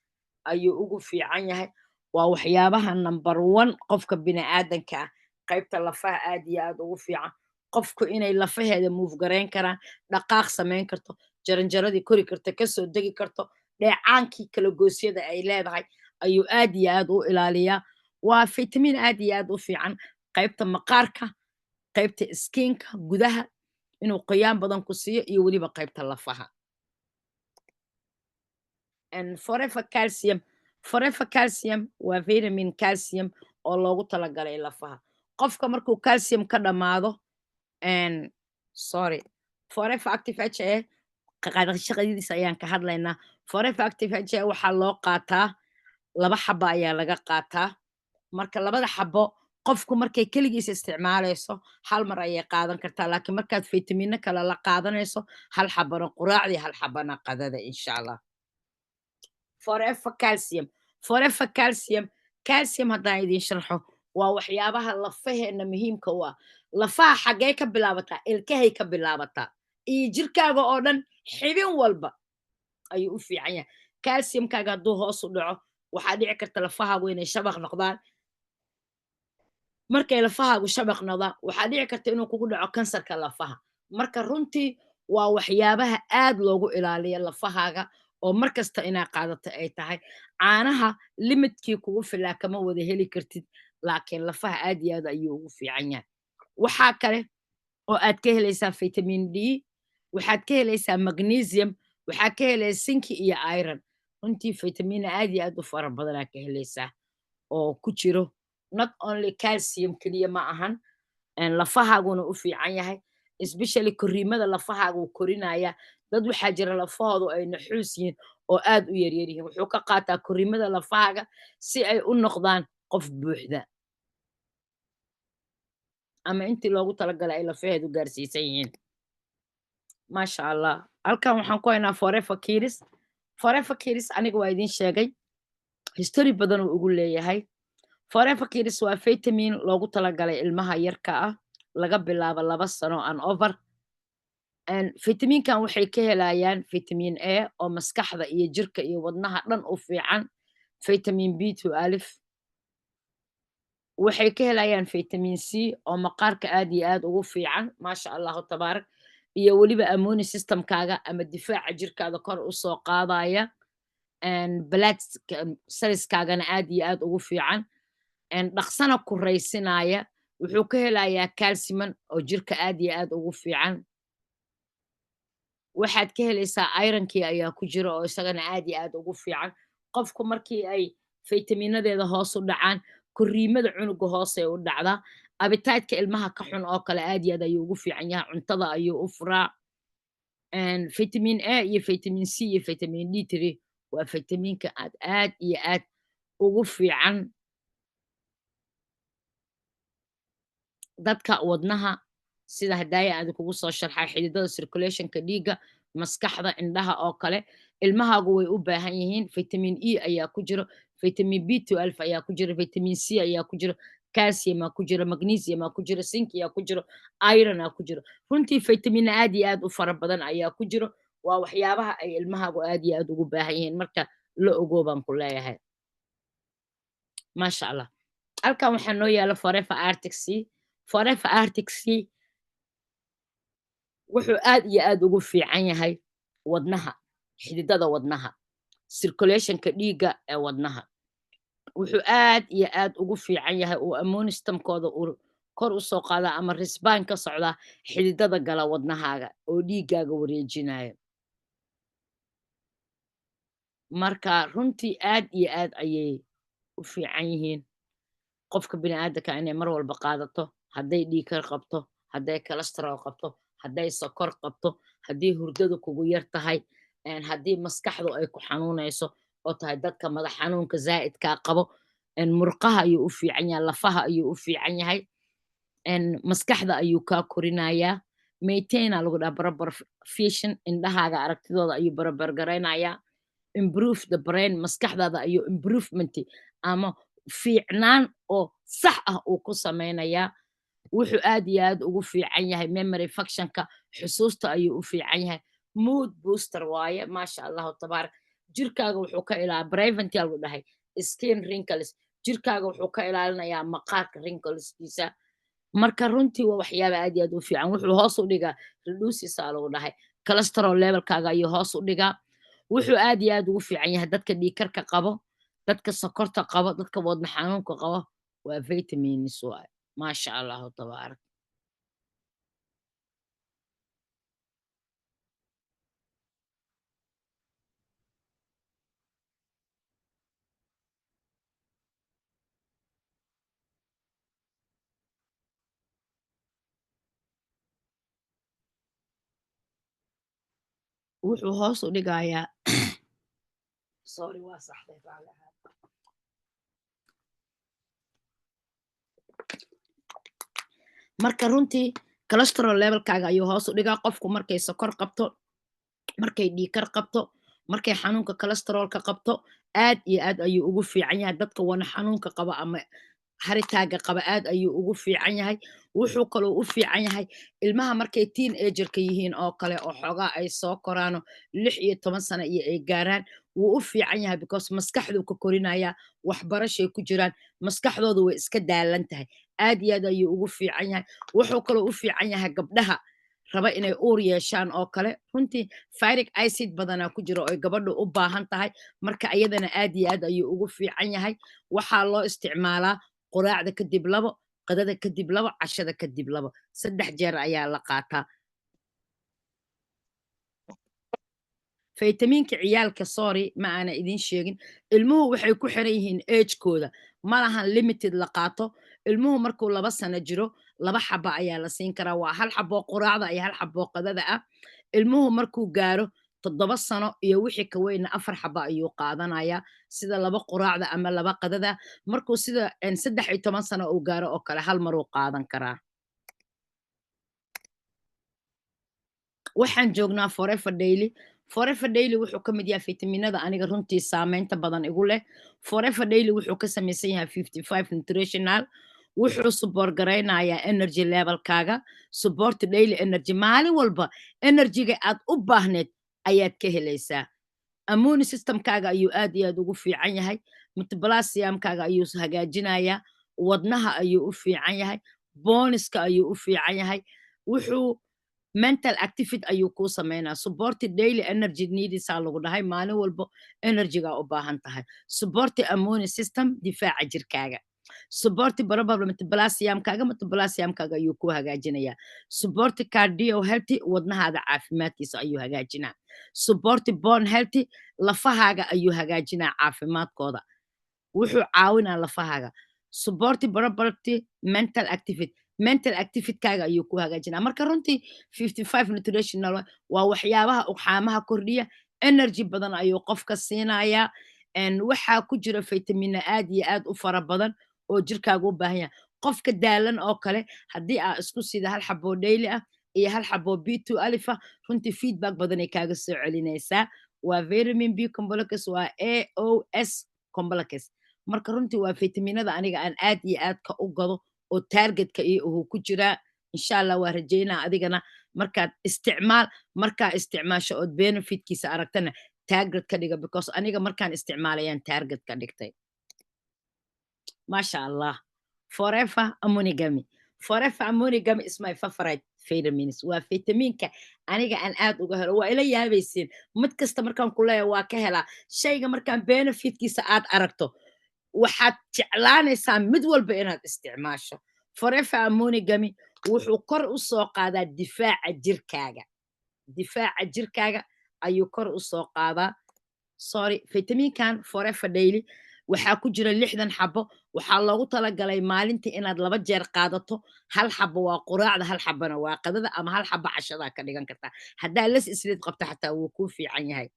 ayuu ugu fiican yahay waa waxyaabaha number 1 qofka bini'aadanka ah qaybta lafaha aad iyo aad ugu fiican qofku inay lafaheeda move garayn karaan dhaqaaq samayn karto jaranjaradii kori karto kasoo degi karto dheecaankii kala goosyada ay leedahay ayuu aad iyo aad u ilaaliyaa waa fitamiin aad iyo aad u fiican qaybta maqaarka qaybta skinka gudaha inuu qoyaan badan ku siiyo iyo weliba qaybta lafaha forever calcium waa vitamin calcium oo loogu talagalay lafaha. Qofka markuu calcium ka dhammaado and sorry, Forever Active HA shaqadiisa ayaan ka hadlaynaa. Forever Active HA waxaa loo qaataa 2 xabo ayaa laga qaataa. Marka 2da xabo qofku markay keligiis isticmaalayso hal mar ayay qaadan kartaa, laakiin markaad faytamiino kale la qaadanayso hal xabana quraacdii, hal xabana qadada insha Allah. Forever Calcium. Forever Calcium, calcium haddaan idiin sharxo waa waxyaabaha lafaheena muhiimka u ah. Lafaha xaggee ka bilaabataa? Ilkahay ka bilaabataa iyo jirkaaga oo dhan xibin walba ayuu u fiican yahay. Calciumkaaga hadduu hoos u dhaco waxaa dhici karta lafahaagu inay shabaq noqdaan. Markay lafahaagu shabaq noqdaan waxaa dhici karta inuu kugu dhaco kansarka lafaha. Marka runtii waa waxyaabaha aad loogu ilaaliyo lafahaaga oo mar kasta inaad qaadato ay tahay. Caanaha limidkii kugu filaa kama wada heli kartid, laakiin lafaha aad iyo aad ayuu ugu fiican yahay. Waxaa kale oo aad ka helaysaa vitamin D, waxaad ka helaysaa magnesium, waxaad ka helaysaa zinc iyo iron. Runtii fitamiino aad iyo aad u fara badan aad ka helaysaa oo ku jiro not only calcium keliya ma ahan, lafahaaguna u fiican yahay, especially koriimada lafahaaga wuu korinaya. Dad waxaa jira lafahoodu ay naxuus yihiin oo aad u yaryar yihiin. Wuxuu ka qaataa koriimada lafahaaga si ay u noqdaan qof buuxda ama intii loogu talagalay ay lafaheedu gaarsiisan yihiin. Maasha Allah. Halkan waxaan ku haynaa Forever Kids. Forever Kids aniga waa idiin sheegay history badan uu ugu leeyahay. Forever Kids waa vitamin loogu talagalay ilmaha yarka ah laga bilaabo 2 sano and over. Fitamiinkan waxay ka helayaan vitamin A oo maskaxda iyo jirka iyo wadnaha dhan u fiican. Vitamin B12 waxay ka helayaan vitamin C oo maqaarka aad iyo aad ugu fiican. Maasha Allahu tabaarak. Iyo weliba immune systemkaaga ama difaaca jirkaada kor u soo qaadaya. Blood cellskaagana aad iyo aad ugu fiican. Dhaqsana ku raysinaya. Wuxuu ka helayaa calcium oo jirka aad iyo aad ugu fiican. Waxaad ka helaysaa ironkii ayaa ku jira oo isagana aad iyo aad ugu fiican. Qofku markii ay faytamiinadeeda hoos u dhacaan, koriimada cunuga hoos ay u dhacdaa. Appetite-ka ilmaha ka xun oo kale aad iyo aad ayuu ugu fiican yahay. Cuntada ayuu u furaa. Vitamin A iyo vitamin C iyo vitamin D3 waa fitamiinka aad iyo aad ugu fiican dadka wadnaha, sida hadaaya aan kugu soo sharxay xididada circulationka dhiigga, maskaxda, indhaha oo kale. Ilmahaagu way u baahan yihiin. Vitamin E ayaa ku jiro, vitamin B12 ayaa ku jiro, vitamin C ayaa ku jiro, calcium aa ku jiro, magnesium aa ku jiro, zinc aa ku jiro, iron aa ku jiro. Runtii fitamiino aad iyo aad u fara badan ayaa ku jiro. Waa waxyaabaha ay ilmahaagu aad iyo aad ugu baahan yihiin. Marka la ogow baan ku leeyahay. Maasha Allah. Halkan waxaa noo yaala Forever Arctic Sea. Forever Arctic Sea wuxuu aad iyo aad ugu fiican yahay wadnaha, xididada wadnaha, circulationka dhiigga ee wadnaha. Wuxuu aad iyo aad ugu fiican yahay oo immune systemkooda uu kor u soo qaadaa ama risbaan ka socdaa xididada gala wadnahaaga oo dhiiggaaga wareejinaya. Marka runtii aad iyo aad ayay u fiican yihiin. Qofka bini'aadamka inay mar walba qaadato, hadday dhiig kar qabto, hadday cholesterol qabto, hadday sokor qabto, haddii hurdadu kugu yar tahay, haddii maskaxdu ay ku xanuunayso oo tahay dadka madax xanuunka zaa'idkaa qabo. Murqaha ayuu u fiican yahay, lafaha ayuu u fiican yahay. Maskaxda ayuu kaa korinayaa. Maintain aa lagu dhahaa proper vision, indhahaaga aragtidooda ayuu barabar garaynayaa. Improve the brain, maskaxdaada ayuu improvement ama fiicnaan oo sax ah uu ku samaynayaa. Wuxuu aad iyo aad ugu fiican yahay memory functionka, xusuusta ayuu u fiican yahay. Mood booster waaye. Maasha Allahu tabaarak. Jirkaaga wuxuu ka prevent yaa lagu dhahay skin wrinkles. Jirkaaga wuxuu ka ilaalinayaa maqaarka wrinkleskiisa. Marka runtii waa waxyaabo aad iyo aad u fiican. Wuxuu hoos u dhigaa reduces aa lagu dhahay cholesterol levelkaaga ayuu hoos u dhigaa. Wuxuu aad iyo aad ugu fiican yahay dadka dhiig karka qabo, dadka sokorta qabo, dadka wadne xanuunka qabo. Waa vitamins waaye. Maasha Allahu tabaarak. wuxuu hoos u dhigayaa sorry waa saxday raalli ahaada. marka runtii cholesterol levelkaaga ayuu hoos u dhigaa qofku markay sokor qabto, markay dhiikar qabto, markay xanuunka cholesterolka qabto, aad iyo aad ayuu ugu fiican yahay dadka wana xanuunka qaba ama haritaaga qaba aad ayuu ugu fiican yahay. wuxuu kaloo u fiican yahay ilmaha markay teen agerka yihiin oo kale oo xoogaa ay soo koraano 16 sano iyo ay gaaraan, wuu u fiican yahay because maskaxduu ka korinaya, waxbarashay ku jiraan, maskaxdoodu way iska daalan tahay. aad iyo aad ayuu ugu fiican yahay. wuxuu kaloo u fiican yahay gabdhaha raba inay uur yeeshaan oo kale, runtii firic acid badanaa ku jiro oy gabadhu u baahan tahay, marka iyadana aad iyo aad ayuu ugu fiican yahay. waxaa loo isticmaalaa quraacda kadib 2, qadada kadib 2, cashada kadib 2, 3 jeer ayaa la qaataa. faytamiinka ciyaalka sorry ma aana idin sheegin, ilmuhu waxay ku xiran yihiin agekooda, ma lahan limited la qaato. ilmuhu markuu 2 sano jiro 2 xaba ayaa la siin karaa, waa 1 xaboo quraacda iyo 1 xaboo qadada ah. ilmuhu markuu gaaro 7 sano iyo wixii ka weyna 4 xaba ayuu qaadanayaa, sida 2 quraacda ama 2 qadada. markuu sida 13 sano uu gaaro oo kale 1 maruu qaadan karaa. waxaan joognaa forever daily. forever daily wuxuu ka mid yahay faytamiinada aniga runtii saameynta badan igu leh. forever daily wuxuu ka samaysan yahay 55 nutritional. wuxuu support garaynayaa energy levelkaaga, support daily energy, maalin walba energyga aad u baahneed ayaad ka helaysaa. immune systemkaaga ayuu aad iyo aad ugu fiican yahay. metabolismkaaga ayuu hagaajinayaa. wadnaha ayuu u fiican yahay. booniska ayuu u fiican yahay. wuxuu mental activity ayuu kuu sameynaa. support daily energy needsaa lagu dhahay, maalin walbo energyga u baahan tahay. support immune system, difaaca jirkaaga. support probably metabolismkaaga ayuu ku hagaajinayaa. support cardio healthy, wadnahaada caafimaadkiisa ayuu hagaajinaa. support bone healthy, lafahaaga ayuu hagaajinaa caafimaadkooda. wuxuu caawinaa lafahaaga. support probably mental activity, mental activitykaaga ayuu ku hagaajinaa. marka runtii 55 nutritional waa waxyaabaha uqaamaha kordhiya, energy badan ayuu qofka siinayaa. waxaa ku jira faytamiina aad iyo aad u fara badan oo jirkaaga u baahan yahay. qofka daalan oo kale haddii aa isku sida 1 xaboo daily ah iyo 1 xaboo B2 alif ah, runtii feedback badanay kaaga soo celinaysaa. waa vitamin B complex, waa AOS complex. marka runtii waa faytamiinada aniga aan aad iyo aad ka u gado oo targetka iyo uu ku jiraa. insha Allah waa rajaynaa adigana markaad isticmaasho ood benefitkiisa aragtana target ka dhiga, because aniga markaan isticmaalayaan target ka dhigtay. Masha Allah. Forever Immunigummy. Forever Immunigummy is my favorite vitamins. waa faytamiinka aniga aan aad uga helo. waa ila yaabaysiin, mid kasta markaan ku leeyahay waa ka helaa. shayga markaan benefitkiisa aad aragto waxaad jeclaanaysaa mid walba inaad isticmaasho. forever Immunigummy wuxuu kor u soo qaadaa difaaca jirkaaga. difaaca jirkaaga ayuu kor u soo qaadaa. sorry, faytamiinkan forever daily waxaa ku jira 60 xabo. waxaa loogu talagalay maalintii inaad 2 jeer qaadato. 1 xabo waa quraacda, 1 xabona waa qadada, ama 1 xabo cashadaa ka dhigan kartaa. haddaa las isleed qabta xataa wuu kuu fiican yahay.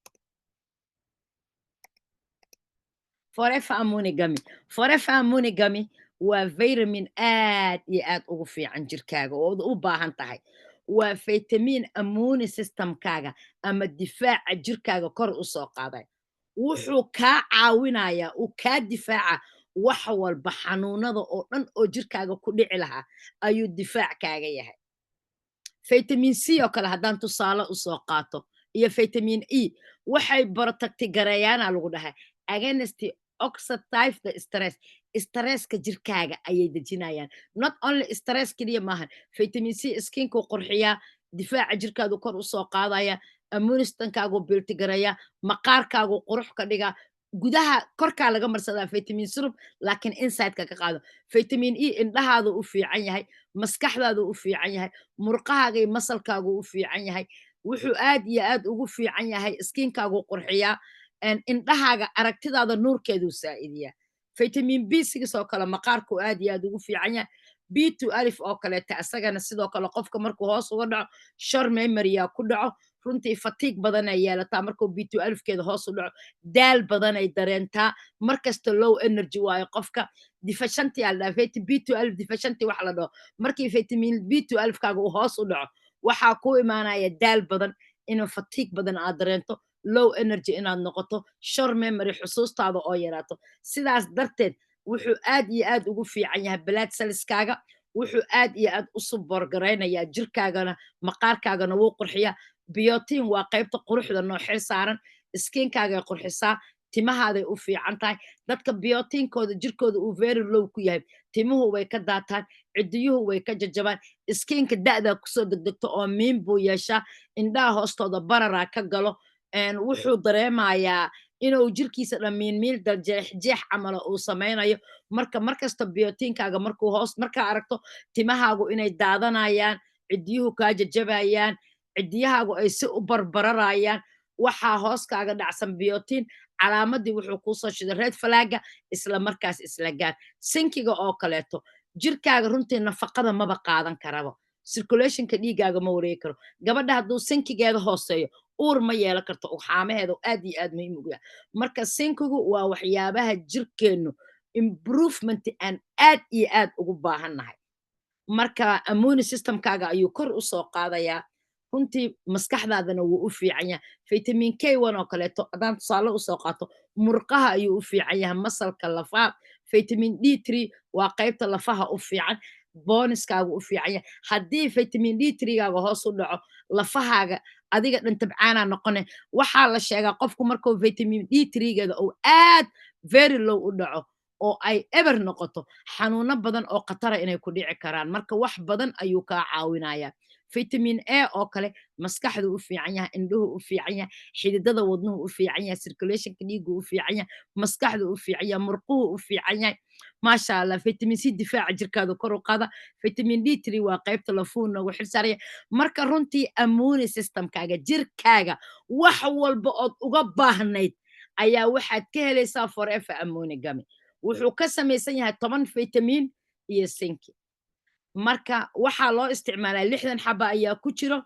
forever Immunigummy. forever Immunigummy waa vitamin aad iyo aad ugu fiican jirkaaga oo u baahan tahay. waa faytamiin immune systemkaaga ama difaaca jirkaaga kor u soo qaaday. wuxuu kaa caawinayaa, uu kaa difaaca wax walba, xanuunada oo dhan oo jirkaaga ku dhici lahaa ayuu difaac kaaga yahay. faytamiin C oo kale haddaan tusaale u soo qaato iyo faytamiin E waxay protect gareeyaana lagu dhahay against oxidative the stress. stresska jirkaaga ayay dejinayaan. not only stress keliya maahan, faytamiin C skinkuu qurxiyaa, difaaca jirkaadu kor u soo qaadaya, immune systemkaagu biltigaraya, maqaarkaagu qurux ka dhiga. gudaha korkaa laga marsadaa faytamiin syrup, laakiin insideka ka qaado. faytamiin E indhahaadu u fiican yahay, maskaxdaadu u fiican yahay, murqahaaga iyo masalkaagu u fiican yahay. wuxuu aad iyo aad ugu fiican yahay, skinkaagu qurxiyaa, indhahaaga aragtidaada nuurkeedu saa'idiyaa. faytamiin B6 oo kale maqaarku aad iyo aad ugu fiican yahay. B2 alif oo kaleeta asagana sidoo kale qofka markuu hoos uga dhaco short memory ku dhaco, runtii fatiig badan ay yeelataa markuu B12-keeda hoos u dhaco daal badan ay dareentaa markasta low energy waayo qofka deficiency aa la dhahaa B12 deficiency wax la dhaho markii vitamin B12-kaaga uu hoos u dhaco waxaa ku imaanaya daal badan inuu fatiig badan aad dareento low energy inaad noqoto short memory xusuustaada oo yaraato sidaas darteed wuxuu aad iyo aad ugu fiican yahay blood cellskaaga wuxuu aad iyo aad u suborgaraynayaa jirkaagana maqaarkaagana wuu qurxiyaa biotin waa qaybta quruxda noo xil saaran skiinkaagay qurxisaa timahaaday u fiican tahay dadka biotinkooda jirkooda uu very low ku yahay timuhu way ka daataan cidiyuhu way ka jajabaan skiinka da'daa kusoo degdegto oo miin buu yeeshaa indhaha hoostooda bararaa ka galo wuxuu dareemayaa inuu jirkiisa dhan miinmiil daljeexjeex camala uu samaynayo markasta biotinkaaga markaa aragto timahaagu inay daadanayaan cidiyuhu kaa jajabayaan cidiyahaagu ay si u barbararayaan waxaa hooskaaga dhacsan biotin calaamadii wuxuu kuu soo shiday red flagga isla markaas isla gaar sinkiga oo kaleeto jirkaaga runtii nafaqada maba qaadan karaba circulationka dhiigaaga ma wareegi karo gabadha hadduu sinkigeeda hooseeyo uur ma yeelan karto ugxaamaheeda aad iyo aad muhiim ugu yahay marka sinkigu waa waxyaabaha jirkeennu improvement aan aad iyo aad ugu baahannahay marka immune systemkaaga ayuu kor u soo qaadayaa runtii maskaxdaadana wuu u fiican yahay vitamin K1 oo kaleeto haddaan tusaale u soo qaato murqaha ayuu u fiican yahay masalka lafaha vitamin D3 waa qaybta lafaha u fiican booniskaaga u fiican yahay haddii vitamin D3gaaga hoos u dhaco lafahaaga adiga dhan tabcaanaa noqone waxaa la sheegaa qofku markuu vitamin D3geeda uu aad very low u dhaco oo ay eber noqoto xanuuno badan oo khatara inay ku dhici karaan marka wax badan ayuu kaa caawinayaa vitamin A oo kale maskaxdu u fiican yahay indhuhu u fiican yahay xididada wadnuhu u fiican yahay circulationka dhiigu u fiican yahay maskaxdu u fiican yahay murquhu u fiican yahay maasha allah vitamin C difaaca jirkaada kor u qaada vitamin D3 waa qaybta lafuhu nagu xil saaraya marka runtii immune systemkaaga jirkaaga wax walba ood uga baahnayd ayaa waxaad ka helaysaa forever immune gummy wuxuu ka samaysan yahay 10 vitamin iyo zinc marka waxaa loo isticmaalaa 60 xaba ayaa ku jiro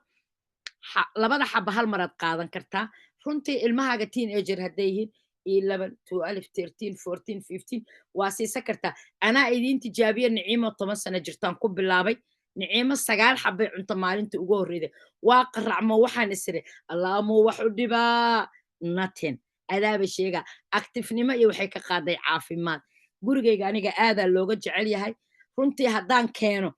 labada xaba hal maraad qaadan kartaa runtii ilmahaaga teenager hadday yihiin 11 12 13 14 15 waa siisan kartaa anaa idiin tijaabiye niciimo 10 sano jirtaan ku bilaabay niciimo 9 xabay cunto maalintii ugu horreyday waa qaracmo waxaan isiri allaamuu wax u dhibaa nothing adaaba sheega activenimo iyo waxay ka qaaday caafimaad gurigayga aniga aadaa looga jecel yahay runtii haddaan keeno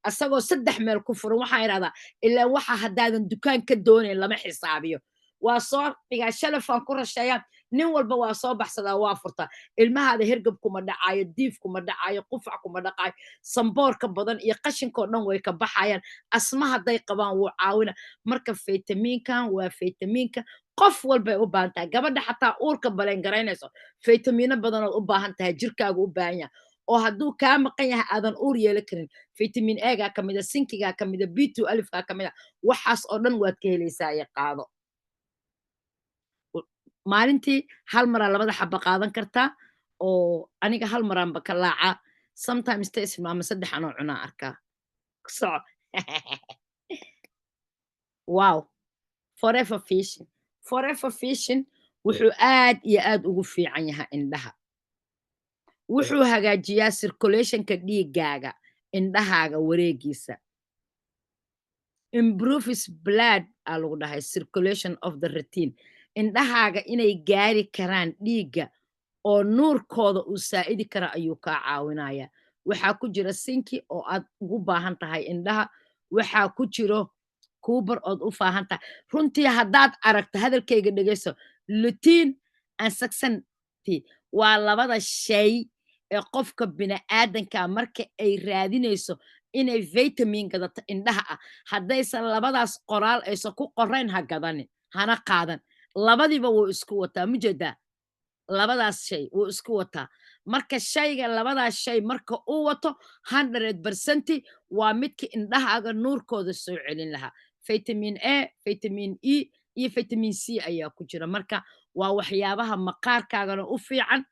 asagoo 3 meel ku furan waxaan idhahdaa ilaa waxa haddaadan dukaan ka doonayn lama xisaabiyo waa soo dhigaa shalafaan ku rasheeyaa nin walba waa soo baxsadaa waa furtaa ilmahaada hergab kuma dhacaayo diif kuma dhacaayo qufac kuma dhacaayo samboorka badan iyo qashinkoo dhan way ka baxayaan asma hadday qabaan wuu caawina marka faytamiinkan waa faytamiinka qof walbay u baahan tahay gabadha xataa uurka baleen garaynayso faytamiino badanood u baahan tahay jirkaagu u baahan yahay oo hadduu kaa maqan yahay aadan uur yeelan karin vitamin A-gaa ka mida sinkigaa ka mida B12gaa ka mida waxaas oo dhan waad ka helaysaa iyo qaado maalintii hal maraa labada xaba qaadan kartaa oo aniga hal maraanba ka laacaa sometimes tasmaama 3 anoo cunaa arkaa soco wow forever fishing wuxuu aad iyo aad ugu fiican yahay indhaha wuxuu hagaajiyaa circulationka dhiigaaga indhahaaga wareegiisa improves blood aa lagu dhahay circulation of the retina indhahaaga inay gaari karaan dhiigga oo nuurkooda uu saa'idi kara ayuu kaa caawinayaa waxaa ku jira sinki oo aad ugu baahan tahay indhaha waxaa ku jiro kuubar ood u baahan tahay runtii haddaad aragto hadalkayga dhegayso lutein and succinate waa labada shay ee qofka bini'aadanka marka ay raadinayso inay vitamin gadato indhaha ah haddaysan labadaas qoraal aysan ku qorayn ha gadanin hana qaadan labadiiba wuu isku wataa mujeedaa labadaas shay wuu isku wataa marka shayga labadaas shay marka uu wato 100% waa midka indhahaaga nuurkooda soo celin lahaa vitamin A vitamin E iyo vitamin C ayaa ku jira marka waa waxyaabaha maqaarkaagana u fiican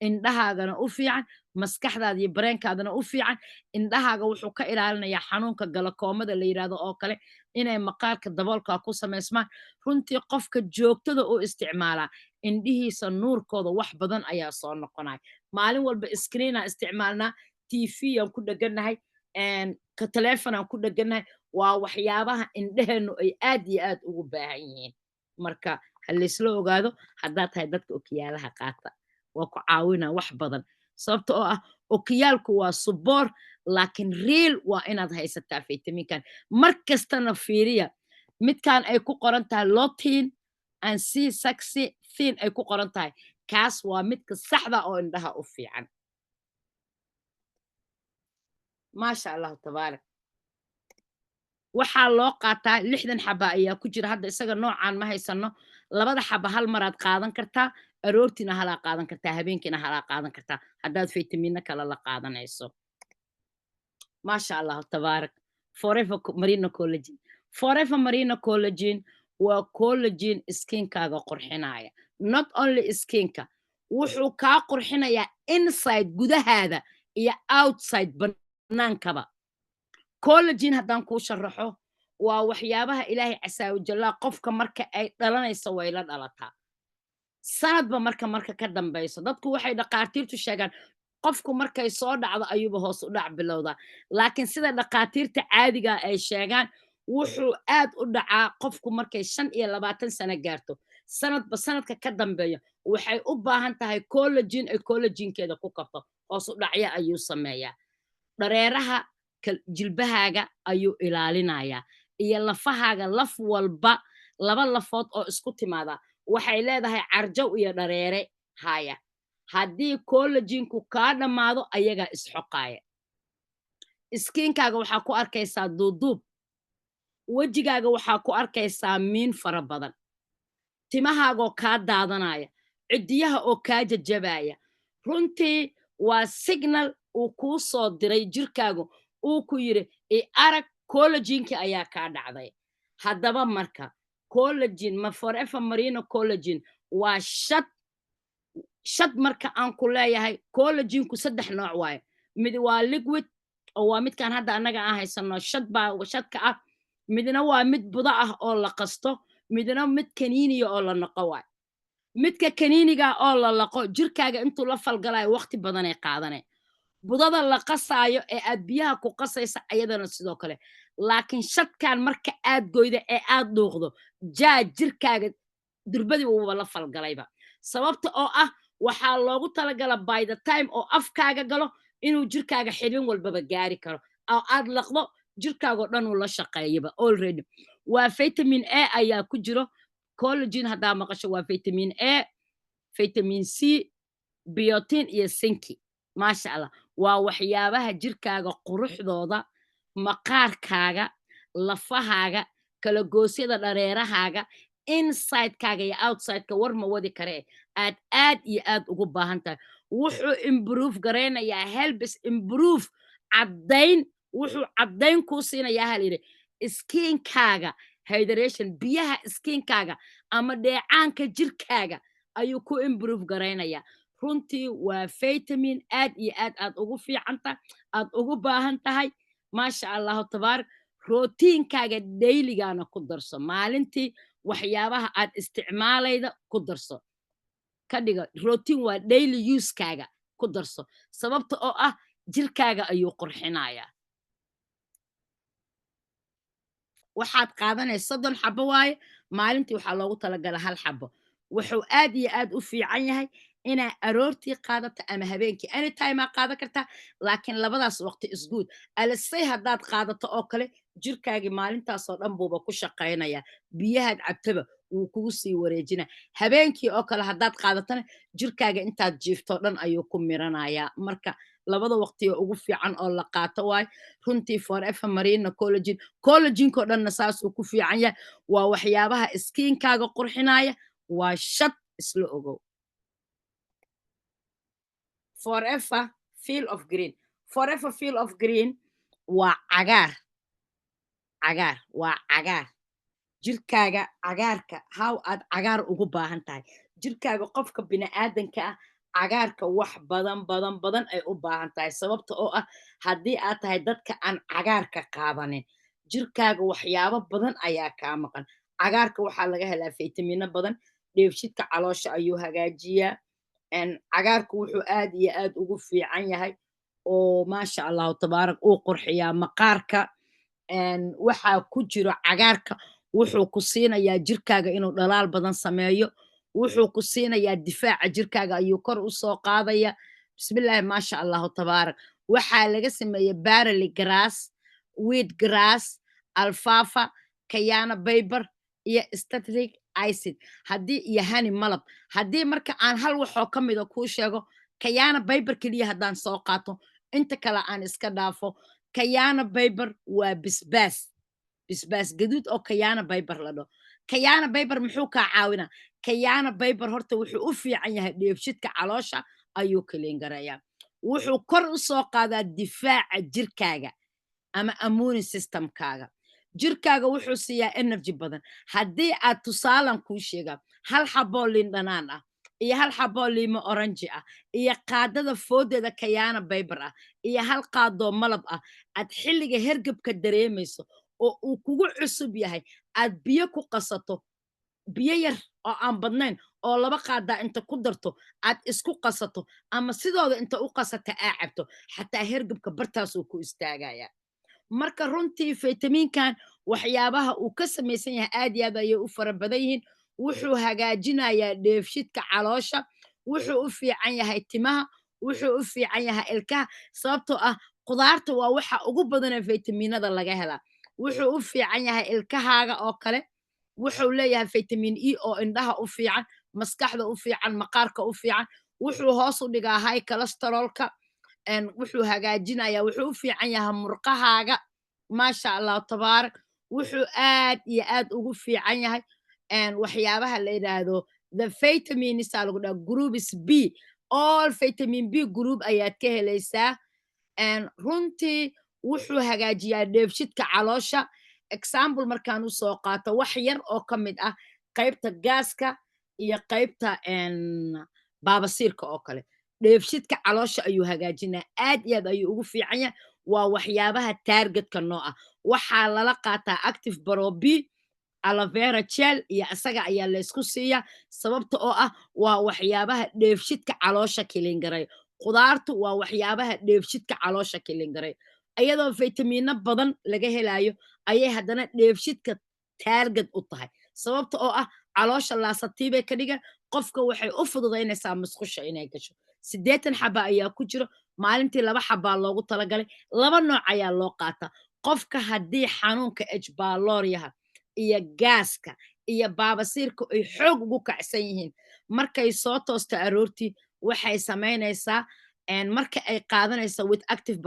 indhahaagana u fiican, maskaxdaada iyo bareenkaadana u fiican. Indhahaaga wuxuu ka ilaalinayaa xanuunka galakoomada la yidhaahdo oo kale inay maqaarka daboolka ku samaysmaan. Runtii qofka joogtada u isticmaalaa indhihiisa nuurkooda wax badan ayaa soo noqonaya. Maalin walba iskriinaan isticmaalnaa, TV aan ku dheganahay, ka taleefanaan ku dheganahay. Waa waxyaabaha indhaheennu ay aad iyo aad ugu baahan yihiin. Marka ha laysla ogaado haddaad tahay dadka okiyaalaha qaata. Waa ku caawinaa wax badan. Sababta oo ah okiyaalku waa suboor, laakiin riil waa inaad haysataa faytamiinkan. Mar kastana fiiriya, midkaan ay ku qoran tahay lutein and zeaxanthin ay ku qoran tahay. Kaas waa midka saxda oo indhaha u fiican. Maasha Allah tabaarak. Waxaa loo qaataa 60 xaba ayaa ku jira. Hadda isaga noocaan ma haysano. Labada xaba hal maraad qaadan kartaa. Aroortiina halaa qaadan kartaa, habeenkiina halaa qaadan kartaa haddaad faytamiino kale la qaadanayso. Maasha Allah tabaarak. Marina Collagen. Forever Marina Collagen waa collagen skinkaaga qurxinaya. Not only skinka, wuxuu kaa qurxinayaa inside gudahaada iyo outside banaankaba. Collagen haddaan kuu sharaxo waa waxyaabaha Ilaahay casaawi jallaa qofka marka ay dhalanayso way la dhalataa. Sanadba marka ka dambayso dadku waxay dhaqaatiirtu sheegaan qofku markay soo dhacdo ayuuba hoos u dhac bilowdaa. Laakiin sida dhaqaatiirta caadiga ay sheegaan wuxuu aad u dhacaa qofku markay 25 sano gaarto. Sanadba sanadka ka dambeeya waxay u baahan tahay collagen ay collagenkeeda ku kabto. Hoos u dhacyo ayuu sameeyaa. Dareeraha jilbahaaga ayuu ilaalinayaa iyo lafahaaga. Laf walba laba lafood oo isku timaada waxay leedahay carjow iyo dareere haya. Haddii collagenku kaa dhammaado ayagaa isxoqaaya. Skinkaaga waxaa ku arkaysaa duuduub. Wejigaaga waxaa ku arkaysaa miin fara badan. Timahaagoo kaa daadanaya. Cidiyaha oo kaa jajabaya. Runtii waa signal uu kuu soo diray jirkaagu uu ku yiri arag collagenki ayaa kaa dhacday. Haddaba marka collagen ma Forever Marina Collagen waa shad marka aan ku leeyahay collagenku 3 nooc waaye. Mid waa liquid oo waa midkaan hadda annaga aan haysano shadka ah. Midna waa mid budo ah oo la qasto. Midna mid kaniiniya oo la naqo waaye. Midka kaniiniga oo la laqo jirkaaga intuu la falgalayo waqti badan ay qaadanay. Budada la qasaayo ee aad biyaha ku qasaysa ayadana sidoo kale. Laakiin shadkan marka aad goyda ee aad dhuuqdo jirkaaga durbadii uuba la falgalayba. Sababta oo ah waxaa loogu talagala by the time oo afkaaga galo inuu jirkaaga xidhin walbaba gaari karo oo aad laqdo jirkaaga oo dhan uu la shaqeeyaba already. Waa vitamin A ayaa ku jiro. Collagen haddaa maqasho waa vitamin A, vitamin C, biotin iyo zinki. Maasha Allah. Waa waxyaabaha jirkaaga quruxdooda, maqaarkaaga, lafahaaga, kala goosyada dareerahaaga, insidekaaga iyo outsideka war ma wadi karee. Aad iyo aad ugu baahan tahay. Wuxuu improve gareynayaa helps improve caddayn. Wuxuu caddayn kuu siinayaa hal yidhi skinkaaga hydration biyaha skinkaaga ama dheecaanka jirkaaga ayuu ku improve gareynayaa. Runtii waa vitamin aad iyo aad ugu fiicanta aad ugu baahan tahay. Maasha Allah tabaarak. Rootiinkaaga dailygaana ku darso. Maalintii waxyaabaha aad isticmaalayda ku darso. Ka dhiga routine waa daily use-kaaga ku darso. Sababta oo ah jirkaaga ayuu qurxinayaa. Waxaad qaadanaysa 30 xabo waaye. Maalintii waxaa loogu talagalay 1 xabo. Wuxuu aad iyo aad u fiican yahay inaa aroortii qaadato ama habeenkii anytime aa qaadan kartaa. Laakiin labadaas waqti is good. Alisay haddaad qaadato oo kale jirkaagii maalintaasoo dhan buuba ku shaqaynayaa. Biyahaad cabtaba wuu kugu sii wareejinaa. Habeenkii oo kale haddaad qaadatana jirkaaga intaad jiifto dhan ayuu ku miranayaa. Marka labada waqti oo ugu fiican oo la qaato waaye. Runtii Forever Marina Collagen. Collagenko dhanna saasuu ku fiican yahay. Waa waxyaabaha skinkaaga qurxinaya. Waa shad isla ogow. Forever Feel of Green. Forever Feel of Green waa cagaar. Waa cagaar. Jirkaaga cagaarka how aad cagaar ugu baahan tahay. Jirkaaga qofka bini'aadanka ah cagaarka wax badan badan badan ay u baahan tahay sababta oo ah haddii aad tahay dadka aan cagaarka qaadanin jirkaaga waxyaabo badan ayaa kaa maqan cagaarka waxaa laga helaa faytamiino badan dheefshidka caloosha ayuu hagaajiyaa cagaarku wuxuu aad iyo aad ugu fiican yahay oo maasha allahu tabaarak uu qurxiyaa maqaarka waxaa ku jiro cagaarka wuxuu ku siinayaa jirkaaga inuu dhalaal badan sameeyo wuxuu ku siinayaa difaaca jirkaaga ayuu kor u soo qaadaya bismillaahi maasha allahu tabaarak waxaa laga sameeyey barley grass wheat grass alfafa kayana baybar iyo static acid haddii iyo hani malab haddii marka aan hal waxoo ka mida kuu sheego kayana baybar keliya haddaan soo qaato inta kale aan iska dhaafo kayana baybar waa bisbaas gaduud oo kayana baybar la dhaho kayana baybar muxuu kaa caawinaa kayana baybar horta wuxuu u fiican yahay dheefshidka caloosha ayuu kaliingarayaa wuxuu kor u soo qaadaa difaaca jirkaaga ama immune systemkaaga jirkaaga wuxuu siiyaa energy badan haddii aad tusaalan kuu sheegaa hal xaboo liin dhanaan ah iyo hal xaboo liimo oranji ah iyo qaadada foodeeda kayana baybar ah iyo hal qaadoo malab ah aad xilliga hergebka dareemayso oo uu kugu cusub yahay aad biyo ku qasato biyo yar oo aan badnayn oo laba qaadaa inta ku darto aad isku qasato ama sidooda inta u qasata aa cabto xataa hergebka bartaasuu ku istaagayaa marka runtii faytamiinkan waxyaabaha uu ka samaysan yahay aad iyo aad ayay u fara badan yihiin wuxuu hagaajinayaa dheefshidka caloosha wuxuu u fiican yahay timaha wuxuu u fiican yahay ilkaha sababtoo ah qudaarta waa waxa ugu badanee faytamiinada laga helaa wuxuu u fiican yahay ilkahaaga oo kale wuxuu leeyahay faytamiin e oo indhaha u fiican maskaxda u fiican maqaarka u fiican wuxuu hoos u dhigaa high cholesterolka wuxuu hagaajinayaa wuxuu u fiican yahay murqahaaga maasha allahu tabaarak wuxuu aad iyo aad ugu fiican yahay waxyaabaha la yidhaahdo the vitamins aa lagu dhaha groups b all vitamin b group ayaad ka helaysaa runtii wuxuu hagaajiyaa dheefshidka caloosha example markaan u soo qaato wax yar oo ka mid ah qaybta gaaska iyo qaybta baabasiirka oo kale dheefshidka caloosha ayuu hagaajinaa aad iyo aad ayuu ugu fiican yahay waa waxyaabaha taargetka noo ah waxaa lala qaataa active barobi alovera gel iyo isaga ayaa laysku siiyaa sababta oo ah waa waxyaabaha dheefshidka caloosha kilingaray qudaartu waa waxyaabaha dheefshidka caloosha kilingaray iyadoo faytamiino badan laga helayo ayay haddana dheefshidka taarget u tahay sababta oo ah caloosha laasatiibay ka dhigan qofka waxay u fududaynaysaa musqusha inay gasho 80 xaba ayaa ku jiro maalintii 2 xabaa loogu talagalay 2 nooc ayaa loo qaataa qofka haddii xanuunka ejbaaloryaha iyo gaaska iyo baabasiirka ay xoog ugu kacsan yihiin markay soo toosto aroortii waxay samaynaysaa marka ay qaadanaysaa with active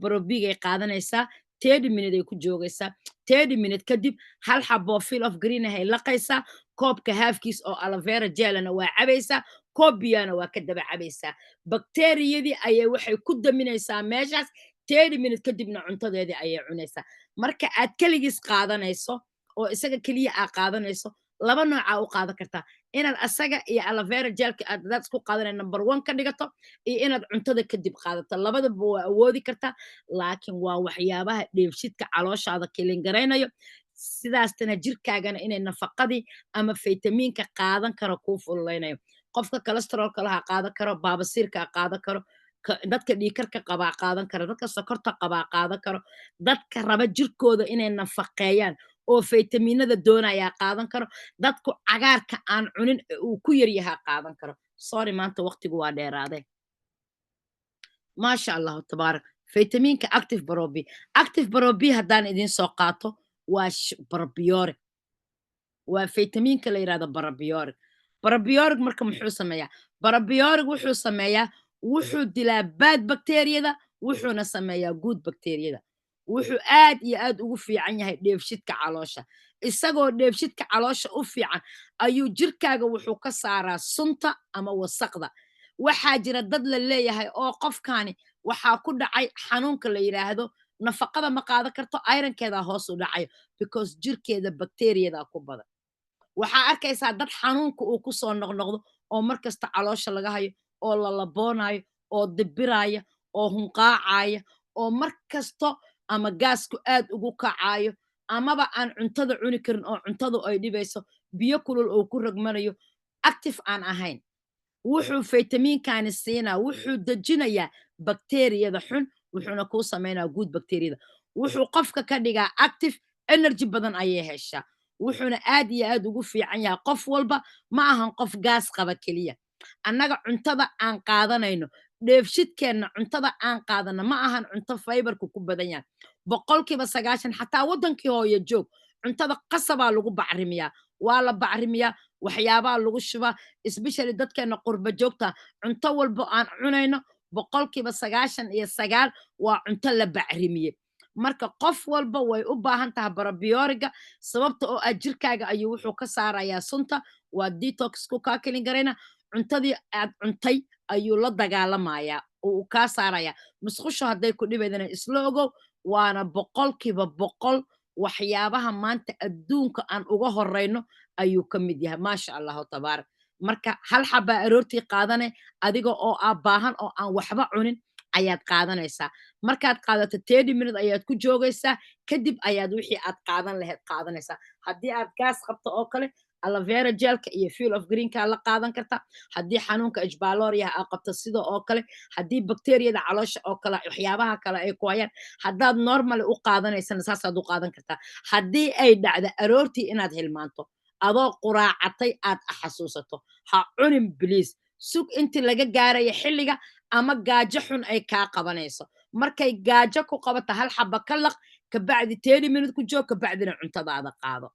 barobigay qaadanaysaa 30 minute ay ku joogaysaa 30 minute kadib hal xaboo fill of green ahay laqaysaa koobka haafkiis oo alovera gelana waa cabaysaa koob biyana waa ka daba cabaysaa bakteeriyadii ayay waxay ku daminaysaa meeshaas 30 minute kadibna cuntadeedii ayay cunaysaa marka aad keligiis qaadanayso oo isaga keliya aad qaadanayso 2 noocaa u qaadan kartaa inaad asaga iyo alovera gelka aad dadaad isku qaadanay number 1 ka dhigato iyo inaad cuntada kadib qaadato labadaba waa awoodi kartaa laakiin waa waxyaabaha dheefshidka calooshaada kilingaraynayo sidaastana jirkaagana inay nafaqadii ama faytamiinka qaadan karo kuu fullaynayo qofka cholesterolka laha qaadan karo baabasiirka qaadan karo dadka dhiikarka qabaa qaadan karo dadka sokorta qabaa qaadan karo dadka raba jirkooda inay nafaqeeyaan oo faytamiinada doonayaa qaadan karo dadku cagaarka aan cunin uu ku yaryahaa qaadan karo sorry maanta waqtigu waa dheeraaday maasha allahu tabaarak faytamiinka active barobi haddaan idiin soo qaato waa barabiyorig waa faytamiinka la yidhahdo barabiyorig marka muxuu sameeyaa barabiyorig wuxuu sameeyaa wuxuu dilaa bad bakteeriyada wuxuuna sameeyaa good bakteeriyada wuxuu aad iyo aad ugu fiican yahay dheefshidka caloosha isagoo dheefshidka caloosha u fiican ayuu jirkaaga wuxuu ka saaraa sunta ama wasaqda waxaa jira dad la leeyahay oo qofkaani waxaa ku dhacay xanuunka la yidhaahdo nafaqada ma qaadan karto ironkeedaa hoos u dhacayo because jirkeeda bakteeriyada ku badan waxaa arkaysaa dad xanuunka uu ku soo noqnoqdo oo mar kasta caloosha laga hayo oo lalaboonayo oo dibiraya oo hunqaacaya oo mar kasto ama gaasku aad ugu kacayo amaba aan cuntada cuni karin oo cuntadu ay dhibayso biyo kulul oo ku ragmanayo active aan ahayn wuxuu faytamiinkani siinaa wuxuu dejinayaa bakteeriyada xun wuxuuna kuu samaynaa guud bakteeriyada wuxuu qofka ka dhigaa active energy badan ayay heshaa wuxuuna aad iyo aad ugu fiican yahay qof walba ma ahan qof gaas qaba keliya annaga cuntada aan qaadanayno dheefshidkeenna cuntada aan qaadano ma ahan cunto faybarku ku badan yahay boqolkiiba 90 xataa waddankii hooyo joog cuntada qasabaa lagu bacrimiyaa waa la bacrimiyaa waxyaabaha lagu shubaa especially dadkeena qurba joogta cunto walbo aan cunayno boqolkiiba 99 waa cunto la bacrimiye marka qof walba way u baahan tahay barabiyooriga sababta oo ah jirkaaga ayuu wuxuu ka saarayaa sunta waa detox ku kaa kelin garayna cuntadii aad cuntay ayuu la dagaalamayaa oo uu kaa saarayaa musqusho hadday ku dhibaydana isla ogow waana boqolkiiba boqol waxyaabaha maanta adduunka aan uga horeyno ayuu ka mid yahay maasha allahu tabaarak marka hal xabaa aroortii qaadane adiga oo aa baahan oo aan waxba cunin ayaad qaadanaysaa markaad qaadato 30 minute ayaad ku joogaysaa kadib ayaad wixii aad qaadan lahayd qaadanaysaa haddii aad gaas qabto oo kale aloe vera gelka iyo field of greenka la qaadan karta haddii xanuunka ijbaaloriyaha aad qabto sida oo kale haddii bakteeriyada caloosha oo kale waxyaabaha kale ay ku hayaan haddaad normally u qaadanaysana saasaad u qaadan kartaa haddii ay dhacdo aroortii inaad hilmaanto adoo quraacatay aad xasuusato ha cunin bliis sug intii laga gaaraya xilliga ama gaajo xun ay kaa qabanayso markay gaajo ku qabato hal xaba ka laq kabacdi 30 minute ku joog kabacdina cuntadaada qaado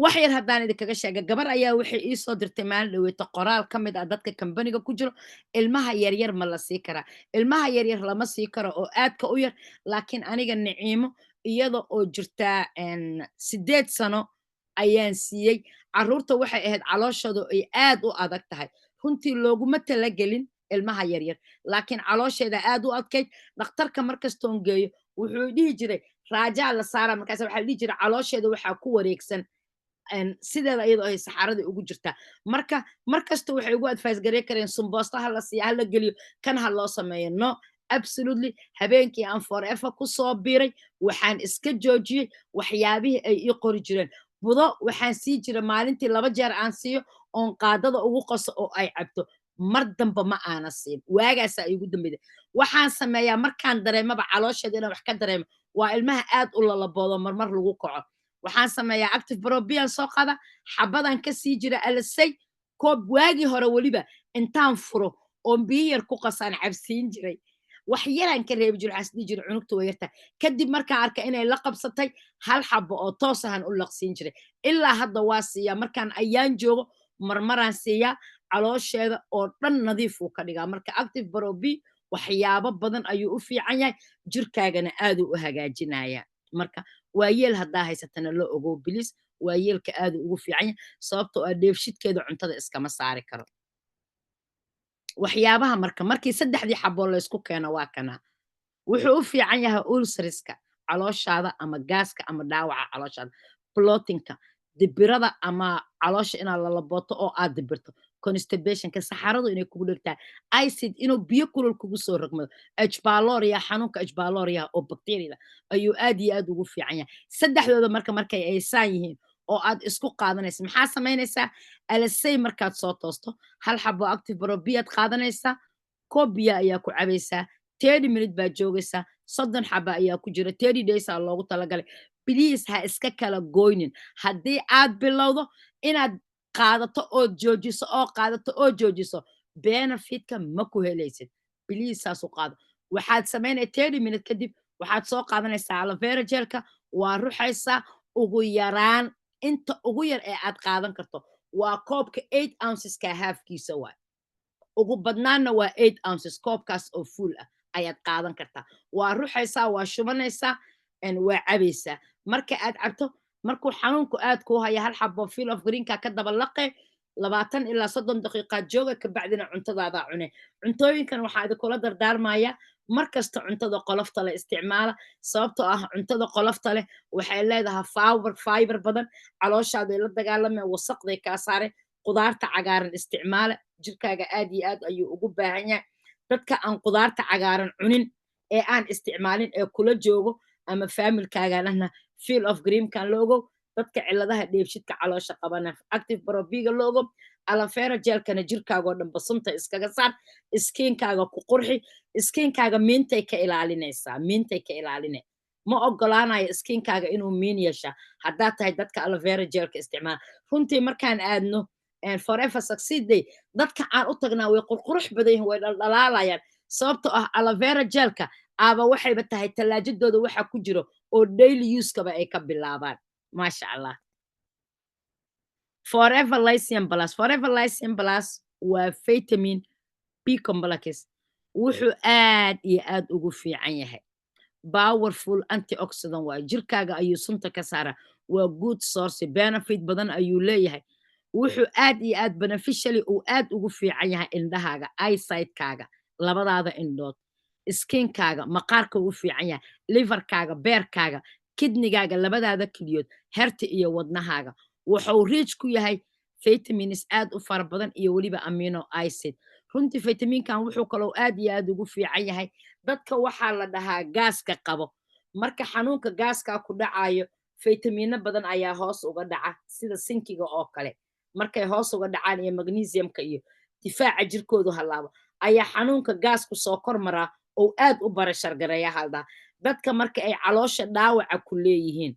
wax yar haddaan idinkaga sheega gabar ayaa waxay ii soo dirtay maalin dhaweeto qoraal ka mid ah dadka kambaniga ku jiro ilmaha yaryar ma la sii karaa ilmaha yaryar lama sii karo oo aadka u yar laakiin aniga niciimo iyada oo jirtaa 8 sano ayaan siiyey carruurta waxay ahayd calooshooda ay aad u adag tahay runtii looguma talagelin ilmaha yaryar laakiin caloosheeda aad u adkayd dhakhtarka markastoon geeyo wuxuu dhihi jiray raajaa la saara markaas waxaa la dhihi jiray caloosheeda waxaa ku wareegsan sideeda iyadoo ay saxaradii ugu jirtaa marka markasta waxay ugu advice garey kareen sumboosta ha la siiya ha la geliyo kan ha loo sameeyo no absolutely habeenkii aan forever ku soo biiray waxaan iska joojiyey waxyaabihii ay ii qori jireen budo waxaan sii jira maalintii 2 jeer aan siiyo oon qaadada ugu qaso oo ay cabto mar damba ma aana siin waagaasa ay ugu dambeyday waxaan sameeyaa markaan dareemaba caloosheeda inaan wax ka dareemo waa ilmaha aad u lalaboodo marmar lagu kaco waxaan sameeyaa active probian soo qada xabadan ka sii jira alisay koob waagii hore weliba intaan furo oon biyo yar ku qasaan cabsiin jiray wax yaraan ka reebi jiro waxaan jira cunugta way yartaa kadib markaan arka inay la qabsatay hal xabo oo toos ahaan u laqsiin jiray ilaa hadda waa siiyaa markaan ayaan joogo marmaraan siiyaa caloosheeda oo dhan nadiif uu ka dhigaa marka active probi waxyaabo badan ayuu u fiican yahay jirkaagana aad u hagaajinaya marka waa yeel haddaa haysatana la ogow bilis waa yeelka aad ugu fiican yahay sababtoo ah dheefshidkeeda cuntada iskama saari karo waxyaabaha markii 3 xaboo la isku keeno waa kana wuxuu u fiican yahay ulceriska calooshaada ama gaaska ama dhaawaca calooshaada bloatingka dibirada ama caloosha inaad lalabooto oo aad dibirto constipationka saxaradu inay kugu dhegtaa acid inuu biyo kulul kugu soo rogmado ijbaloria xanuunka ijbaloria oo bakteeriyada ayuu aad iyo aad ugu fiican yahay saddexdooda markay ay saan yihiin oo aad isku qaadanaysa maxaa samaynaysaa alisay markaad soo toosto hal xabo active probiad qaadanaysaa koob biyo ayaa ku cabaysaa 30 minute baa joogaysaa 30 xaba ayaa ku jira 30 days aa loogu talagalay please ha iska kala goynin haddii aad bilowdo inaad qaadato oo joojiso oo qaadato oo joojiso benefitka ma ku helaysid please saas u qaado waxaad samaynay 30 minute kadib waxaad soo qaadanaysaa aloe vera gelka waa ruxaysaa ugu yaraan inta ugu yar ee aad qaadan karto waa koobka 8 ounces ka halfkiisa waay ugu badnaana waa 8 ounces koobkaas oo full ah ayaad qaadan kartaa waa ruxaysaa waa shubanaysaa waa cabaysaa marka aad cabto markuu xanuunku aad ku haya hal xabo field of greenka ka daba laqe 20 ilaa 30 daqiiqaad jooga kabacdina cuntadaada cune cuntooyinkan waxaa idinkula dardaarmaya markasta cuntada qolofta leh isticmaala sababtoo ah cuntada qolofta leh waxay leedahay fiber badan calooshaaday la dagaalameen wasaqday kaa saareen qudaarta cagaaran isticmaala jirkaaga aad iyo aad ayuu ugu baahan yahay dadka aan qudaarta cagaaran cunin ee aan isticmaalin ee kula joogo ama faamilkaaganahna field of greenkan la ogow dadka ciladaha dheefshidka caloosha qabana active barobiga la ogow alafera jeelkana jirkaagoo dhan basunta iskaga saar iskiinkaaga ku qurxi iskiinkaaga miintay ka ilaalinaysaa miintay ka ilaaline ma ogolaanayo iskiinkaaga inuu miin yeeshaa haddaad tahay dadka alovera jeelka isticmaala runtii markaan aadno forever succeed day dadka aan u tagnaa way qurqurux badan yihiin way dhaldhalaalayaan sababtoo ah alovera jeelka aaba waxayba tahay tallaajadooda waxa ku jiro oo daily usekaba ay ka bilaabaan maasha allah forever lycium plus waa vitamin b complex wuxuu aad iyo aad ugu fiican yahay powerful antioxidant waayo jirkaaga ayuu sunta ka saara waa good source benefit badan ayuu leeyahay wuxuu aad iyo aad beneficially uu aad ugu fiican yahay indhahaaga eyesigtkaaga labadaada indhood skinkaaga maqaarka uu fiican yahay liverkaaga beerkaaga kidnigaaga labadaada keliyood herta iyo wadnahaaga wuxuu riich ku yahay vitamins aad u fara badan iyo weliba amino acid runtii vitaminkan wuxuu kaloo aad iyo aad ugu fiican yahay dadka waxaa la dhahaa gaaska qabo marka xanuunka gaaskaa ku dhacayo vitamino badan ayaa hoos uga dhaca sida sinkiga oo kale markay hoos uga dhacaan iyo magnesiumka iyo difaaca jirkoodu halaabo ayaa xanuunka gaasku soo kormaraa oo aad u barashargareeya haldaa dadka marka ay caloosha dhaawaca ku leeyihiin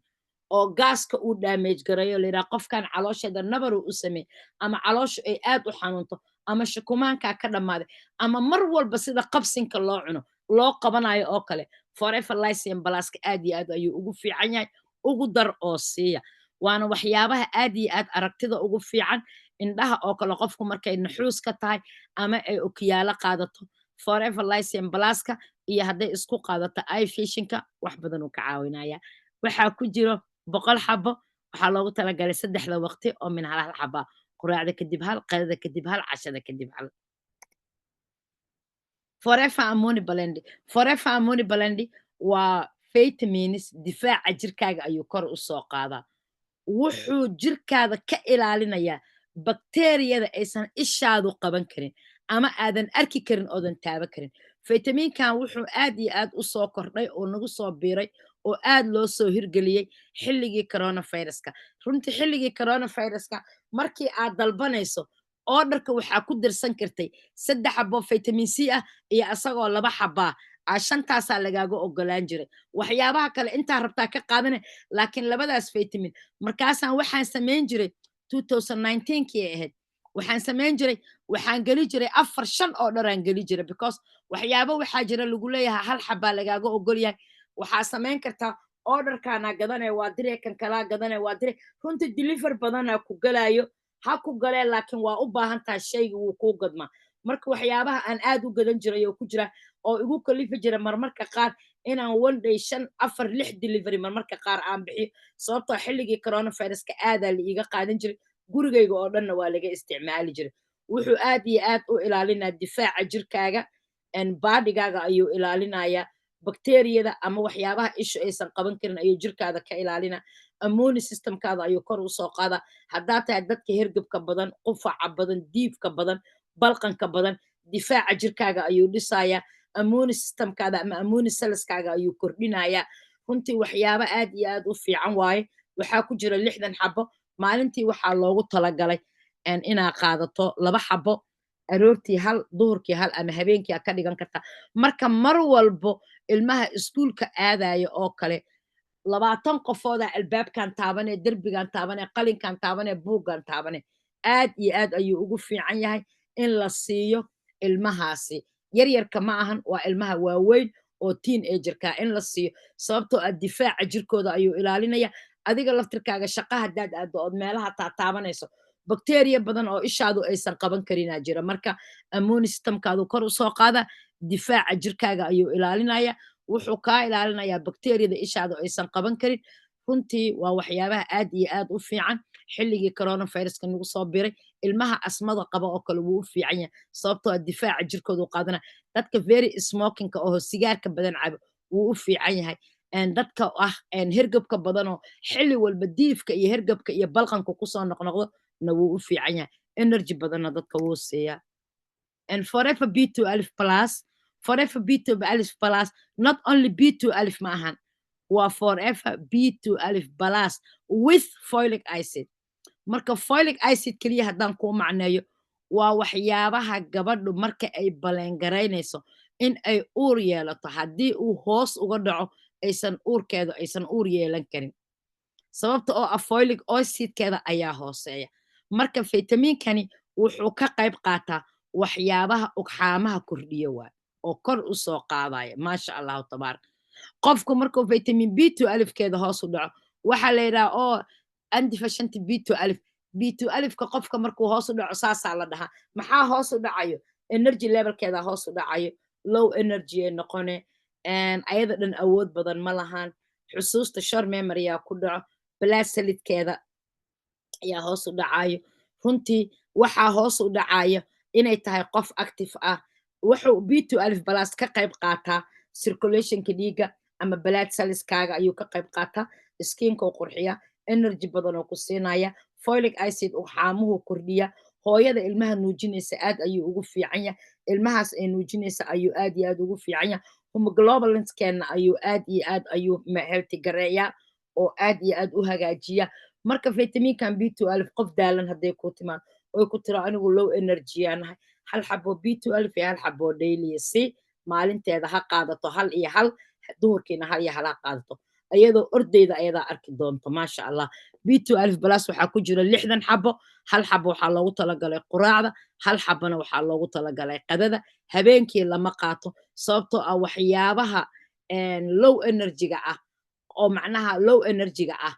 oo gaaska uu damage gareeyo layidhaha qofkan caloosheeda nabaruu u sameey ama calooshu ay aad u xanuunto ama shukumaankaa ka dhammaaday ama mar walba sida qabsinka loo cuno loo qabanayo oo kale forever lycium pluska aad iyo aad ayuu ugu fiican yahay ugu dar oo siiya waana waxyaabaha aad iyo aad aragtida ugu fiican indhaha oo kale qofku markay naxuus ka tahay ama ay okiyaalo qaadato forever lycium pluska iyo hadday isku qaadato eye visionka wax badan uu ka caawinaya waxaa ku jiro 100 xabo waxaa loogu talagalay 3 waqti oo min hal xaba quraacda kadib hal qadada kadib hal cashada kadib hal forever ammoni blend waa vitamins difaaca jirkaaga ayuu kor u soo qaadaa wuxuu jirkaada ka ilaalinayaa bakteeriyada aysan ishaadu qaban karin ama aadan arki karin oodan taaba karin fitaminkan wuxuu aad iyo aad u soo kordhay oo nagu soo biiray oo aad loo soo hirgeliyey xilligii coronaviruska runtii xilligii coronaviruska markii aad dalbanayso orderka waxaa ku dirsan kartay 3 xabo vitamin C ah iyo asagoo 2 xabaa shantaasaa lagaaga ogolaan jiray waxyaabaha kale intaa rabtaa ka qaadane laakiin labadaas vitamin markaasaan waxaan samayn jiray 2019kii ahayd waxaan samayn jiray waxaan geli jiray 4-5 oo dharaan geli jiray because waxyaabo waxaa jira lagu leeyahay hal xabaa lagaaga ogol yahay waxaa samayn kartaa orderkaana gadanaya waa dire kan kalaa gadanaya waa dire runtii deliver badanaa ku galaayo ha ku galee laakiin waa u baahan tahay shayga wuu kuu gadmaa marka waxyaabaha aan aad u gadan jiray oo ku jira oo igu kalifi jira marmarka qaar inaan 1 day 5 4 6 delivery marmarka qaar aan bixiyo sababtoo xilligii coronaviruska aadaa la iiga qaadan jiray gurigayga oo dhanna waa laga isticmaali jiray wuxuu aad iyo aad u ilaalinaa difaaca jirkaaga baadigaaga ayuu ilaalinayaa bakteeriyada ama waxyaabaha ishu aysan qaban karin ayuu jirkaada ka ilaalina immune systemkaada ayuu kor u soo qaadaa haddaa tahay dadka hergebka badan qufaca badan diibka badan balqanka badan difaaca jirkaaga ayuu dhisayaa immune systemkaada ama immune cellskaaga ayuu kordhinayaa runtii waxyaabo aad iyo aad u fiican waaye waxaa ku jira 60 xabo maalintii waxaa loogu talagalay inaa qaadato 2 xabo aroortii hal duhurkii hal ama habeenkii aad ka dhigan kartaa marka mar walbo ilmaha iskuulka aadaya oo kale 20 qofooda albaabkan taabane derbigan taabane qalinkan taabane buuggan taabane aad iyo aad ayuu ugu fiican yahay in la siiyo ilmahaasi yaryarka ma ahan waa ilmaha waaweyn oo teenagerka in la siiyo sababtoo ah difaaca jirkooda ayuu ilaalinaya adiga laftirkaaga shaqa haddaad aado ood meelaha taabanayso bakteriya badan oo ishaadu aysan qaban karinaa jira marka immune systemkaadu kor u soo qaada difaaca jirkaaga ayuu ilaalinaya wuxuu kaa ilaalinayaa bakteriyada ishaadu aysan qaban karin runtii waa waxyaabaha aad iyo aad u fiican xilligii coronaviruska nagu soo biray ilmaha asmada qaba oo kale wuu u fiican yahay sababtoo ah difaaca jirkooda u qaadana dadka very smokingka oo sigaarka badan cabo wuu u fiican yahay dadka ah hergebka badanoo xilli walba diifka iyo hergebka iyo balqanka kusoo noqnoqdo na wuu u fiican yahay energy badanna dadka wuu siiyaa forever B12 plus forever B12 plus not only B12 ma ahan waa forever B12 plus with folic acid marka folic acid keliya haddaan kuu macneeyo waa waxyaabaha gabadhu marka ay baleengaraynayso in ay uur yeelato haddii uu hoos uga dhaco aysan uurkeedu aysan uur yeelan karin sababta oo ah folic acidkeeda ayaa hooseeya marka fitamiinkani wuxuu ka qayb qaataa waxyaabaha ugxaamaha kordhiya waay oo kor u soo qaadaya maasha allahu tabaarak qofku markuu vitamin B12 keeda hoos u dhaco waxaa la yidhaha oo antideficient B12 B12ka qofka markuu hoos u dhaco saasaa la dhahaa maxaa hoos u dhacayo energy levelkeeda hoos u dhacayo low energy ay noqone ayada dhan awood badan ma lahan xusuusta short memorya ku dhaco balasalidkeeda ayaa hoos u dhacayo runtii waxaa hoos u dhacayo inay tahay qof active ah wuxuu B12 plus ka qayb qaataa circulationka dhiigga ama blood cellskaaga ayuu ka qayb qaataa skinka u qurxiya energy badan oo ku siinaya folic acid ugxaamuhu kordhiya hooyada ilmaha nuujinaysa aad ayuu ugu fiican yahay ilmahaas ay nuujinaysa ayuu aad iyo aad ugu fiican yahay hemoglobinskeenna ayuu aad iyo aad ayuu healthy gareeyaa oo aad iyo aad u hagaajiya marka vitaminkan B12 qof daalan hadday ku timaado oy ku tiro anigu low energy aanahay hal xabo B12 iyo hal xabo daily si maalinteeda ha qaadato hal iyo hal duhurkiina hal iyo hal ha qaadato ayadoo ordayda ayadaa arki doonto maasha allah B12 plus waxaa ku jira 60 xabo hal xabo waxaa loogu talagalay quraacda hal xabona waxaa loogu talagalay qadada habeenkii lama qaato sababtoo ah waxyaabaha low energyga ah oo macnaha low energyga ah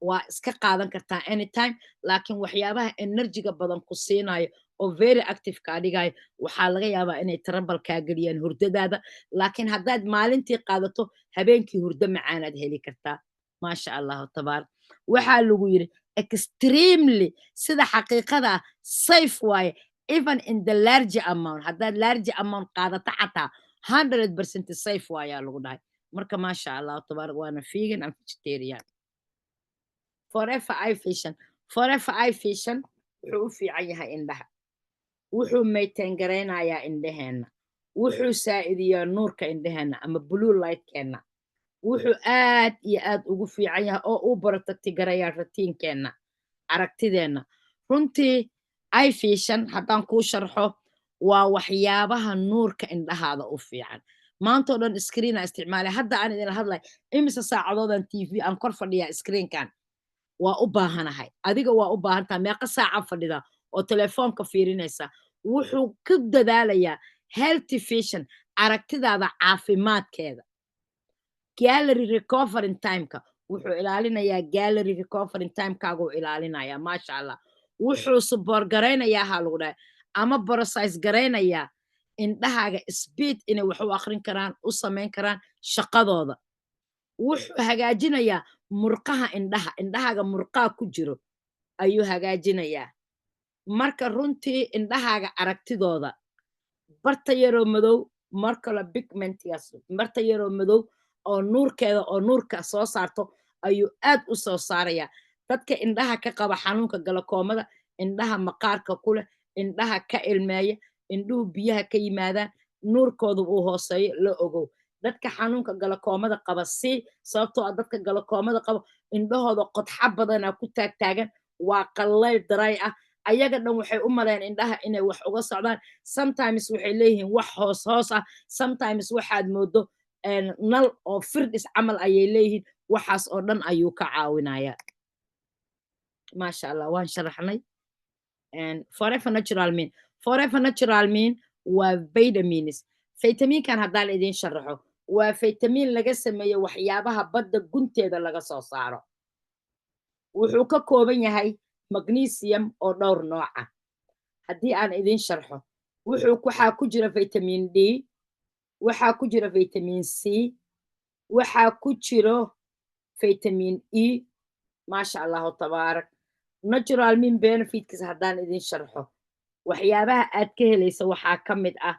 waa iska qaadan kartaa anytime laakiin waxyaabaha energyga badan ku siinayo oo very active kaa dhigayo waxaa laga yaabaa inay trouble kaa geliyaan hurdadaada laakiin haddaad maalintii qaadato habeenkii hurdo macaanaad heli kartaa maasha allahu tabaarak waxaa lagu yidhi extremely sida xaqiiqada ah safe waaye even in the large amount haddaad large amount qaadato xataa 100% safe waayaa lagu dhahay marka maasha allahu tabaarak waana vegan and vegetarian forever eye vision forever eye vision wuxuu u fiican yahay indhaha wuxuu maintain garaynayaa indhaheenna wuxuu saa'idiyaa nuurka indhaheenna ama blue lightkeena wuxuu aad iyo aad ugu fiican yahay oo u protect garayaa ratiinkeenna aragtideenna runtii eye vision haddaan kuu sharxo waa waxyaabaha nuurka indhahaada u fiican maantoo dhan screena isticmaalay hadda aan idin hadlay imise saacadoodan TV aan kor fadhiyaa screenkan waa u baahanahay adiga waa u baahantaa meeqa saaca fadhida oo telefoonka fiirinaysa wuxuu ku dadaalayaa healthy vision aragtidaada caafimaadkeeda gallery recovering timeka wuxuu ilaalinayaa gallery recovering timekaagu ilaalinayaa maasha allah wuxuu support garaynayaa ha lagu dhahay ama process garaynayaa indhahaaga speed inay wax u akhrin karaan u samayn karaan shaqadooda wuxuu hagaajinayaa murqaha indhahaaga murqaha ku jiro ayuu hagaajinayaa marka runtii indhahaaga aragtidooda barta yaroo madow markale pigmentigas barta yaroo madow oo nuurkeeda oo nuurka soo saarto ayuu aad u soo saarayaa dadka indhaha ka qaba xanuunka galakoomada indhaha maqaarka ku leh indhaha ka ilmeeya indhuhu biyaha ka yimaadaan nuurkooda uu hooseeyo la ogow dadka xanuunka galakoomada qaba sababtoo ah dadka galakoomada qaba indhahooda qodxa badanaa ku taagtaagan waa qallayl daray ah ayaga dhan waxay u maleen indhaha inay wax uga socdaan sometimes waxay leeyihiin wax hoos hoos ah sometimes waxaad moodo nal oo firdhis camal ayay leeyihiin waxaas oo dhan ayuu ka caawinayaa maasha allah waan sharaxnay forever natural mean waa vitamins faytamiinkan haddaan idiin sharaxo waa faytamiin laga sameeyo waxyaabaha badda gunteeda laga soo saaro wuxuu ka kooban yahay magnesium oo dhowr nooc ah haddii aan idiin sharxo waxaa ku jira vitamin D waxaa ku jira vitamin C waxaa ku jiro vitamin E maasha allahu tabaarak natural mean benefitkiisa haddaan idin sharxo waxyaabaha aad ka helaysa waxaa ka mid ah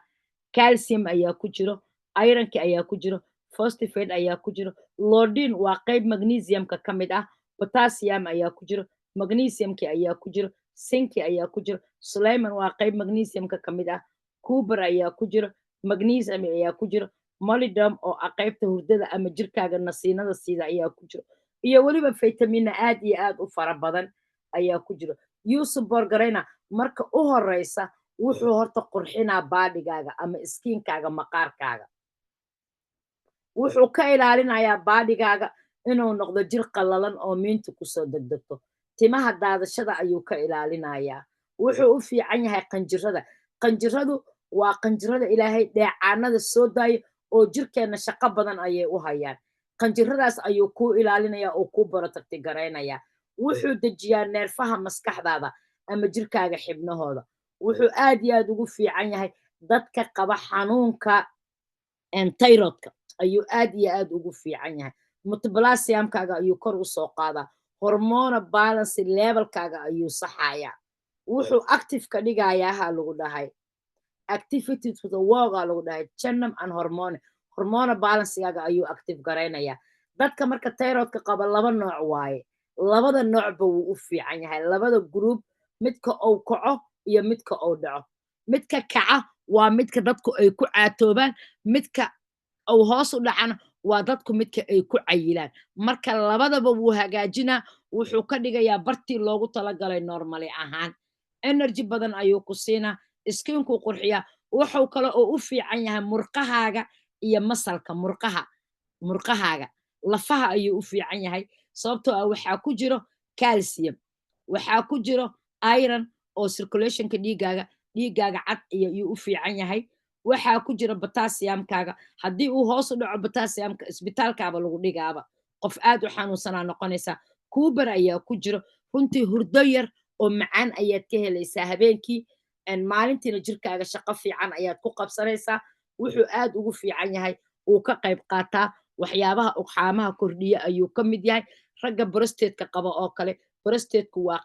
calcium ayaa ku jiro, ironki ayaa ku jiro, phosphate ayaa ku jiro, lodin waa qayb magnesiumka ka mid ah, potassium ayaa ku jiro, magnesiumki ayaa ku jiro, zinki ayaa ku jiro, sulayman waa qayb magnesiumka ka mid ah, cooper ayaa ku jiro, magnesium ayaa ku jiro, molybdenum oo ah qaybta hurdada ama jirkaaga nasiinada siida ayaa ku jiro, iyo weliba vitamina aad iyo aad u fara badan ayaa ku jiro. Yusuf Borgarena marka u horeysa wuxuu horta qurxinaa baadhigaaga ama iskiinkaaga maqaarkaaga, wuxuu ka ilaalinayaa baadhigaaga inuu noqdo jir qallalan oo miintu kusoo degdegto, timaha daadashada ayuu ka ilaalinayaa, wuxuu u fiican yahay qanjirada. Qanjiradu waa qanjirada ilaahay dheecaanada soo daayo oo jirkeenna shaqo badan ayay u hayaan, qanjiradaas ayuu kuu ilaalinayaa oo kuu protect garaynayaa, wuxuu dejiyaa neerfaha maskaxdaada ama jirkaaga xibnahooda, wuxuu aad iyo aad ugu fiican yahay dadka qaba xanuunka tayroodka ayuu aad iyo aad ugu fiican yahay, metabolismkaaga ayuu kor u soo qaadaa, hormona balance levelkaaga ayuu saxayaa, wuxuu active ka dhigayaa ha lagu dhahay activity to the work lagu dhahay genome and hormone balancegaaga ayuu active garaynayaa. Dadka marka tayroodka qaba laba nooc waaye, labada noocba wuu u fiican yahay, labada group midka uu kaco iyo midka uu dhaco, midka kaca waa midka dadku ay ku caatoobaan, midka uu hoos u dhacana waa dadku midka ay ku cayilaan, marka labadaba wuu hagaajinaa, wuxuu ka dhigayaa bartii loogu talagalay normally ahaan, energy badan ayuu ku siinaa, iskiinkuu qurxiyaa, wuxuu kale oo u fiican yahay murqahaaga iyo masalka murqahaaga lafaha ayuu u fiican yahay, sababtoo ah waxaa ku jiro calcium, waxaa ku jiro iron oo circulationka dhiigaaga cad ayuu u fiican yahay, waxaa ku jira potassiumkaaga haddii uu hoos u dhaco potassiumka isbitaalkaaba lagu dhigaaba, qof aad u xanuunsanaa noqonaysaa. Cooper ayaa ku jiro, runtii hurdo yar oo macaan ayaad ka helaysaa habeenkii, maalintiina jirkaaga shaqo fiican ayaad ku qabsanaysaa, wuxuu aad ugu fiican yahay uu ka qayb qaataa waxyaabaha ugxaamaha kordhiya ayuu ka mid yahay. Ragga borosteedka qaba oo kale, borosteedku waa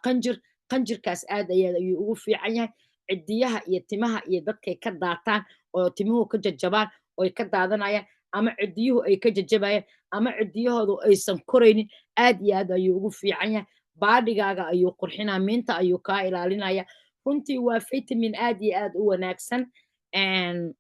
qanjirkaas aad ayuu ugu fiican yahay, cidiyaha iyo timaha iyo dadkay ka daataan oo timuhu ka jajabaan oy ka daadanayaan ama cidiyuhu ay ka jajabayaan ama cidiyahoodu aysan koraynin, aad iyo aad ayuu ugu fiican yahay, baadhigaaga ayuu qurxinaa, miinta ayuu kaa ilaalinaya, runtii waa vitamin aad iyo aad u wanaagsan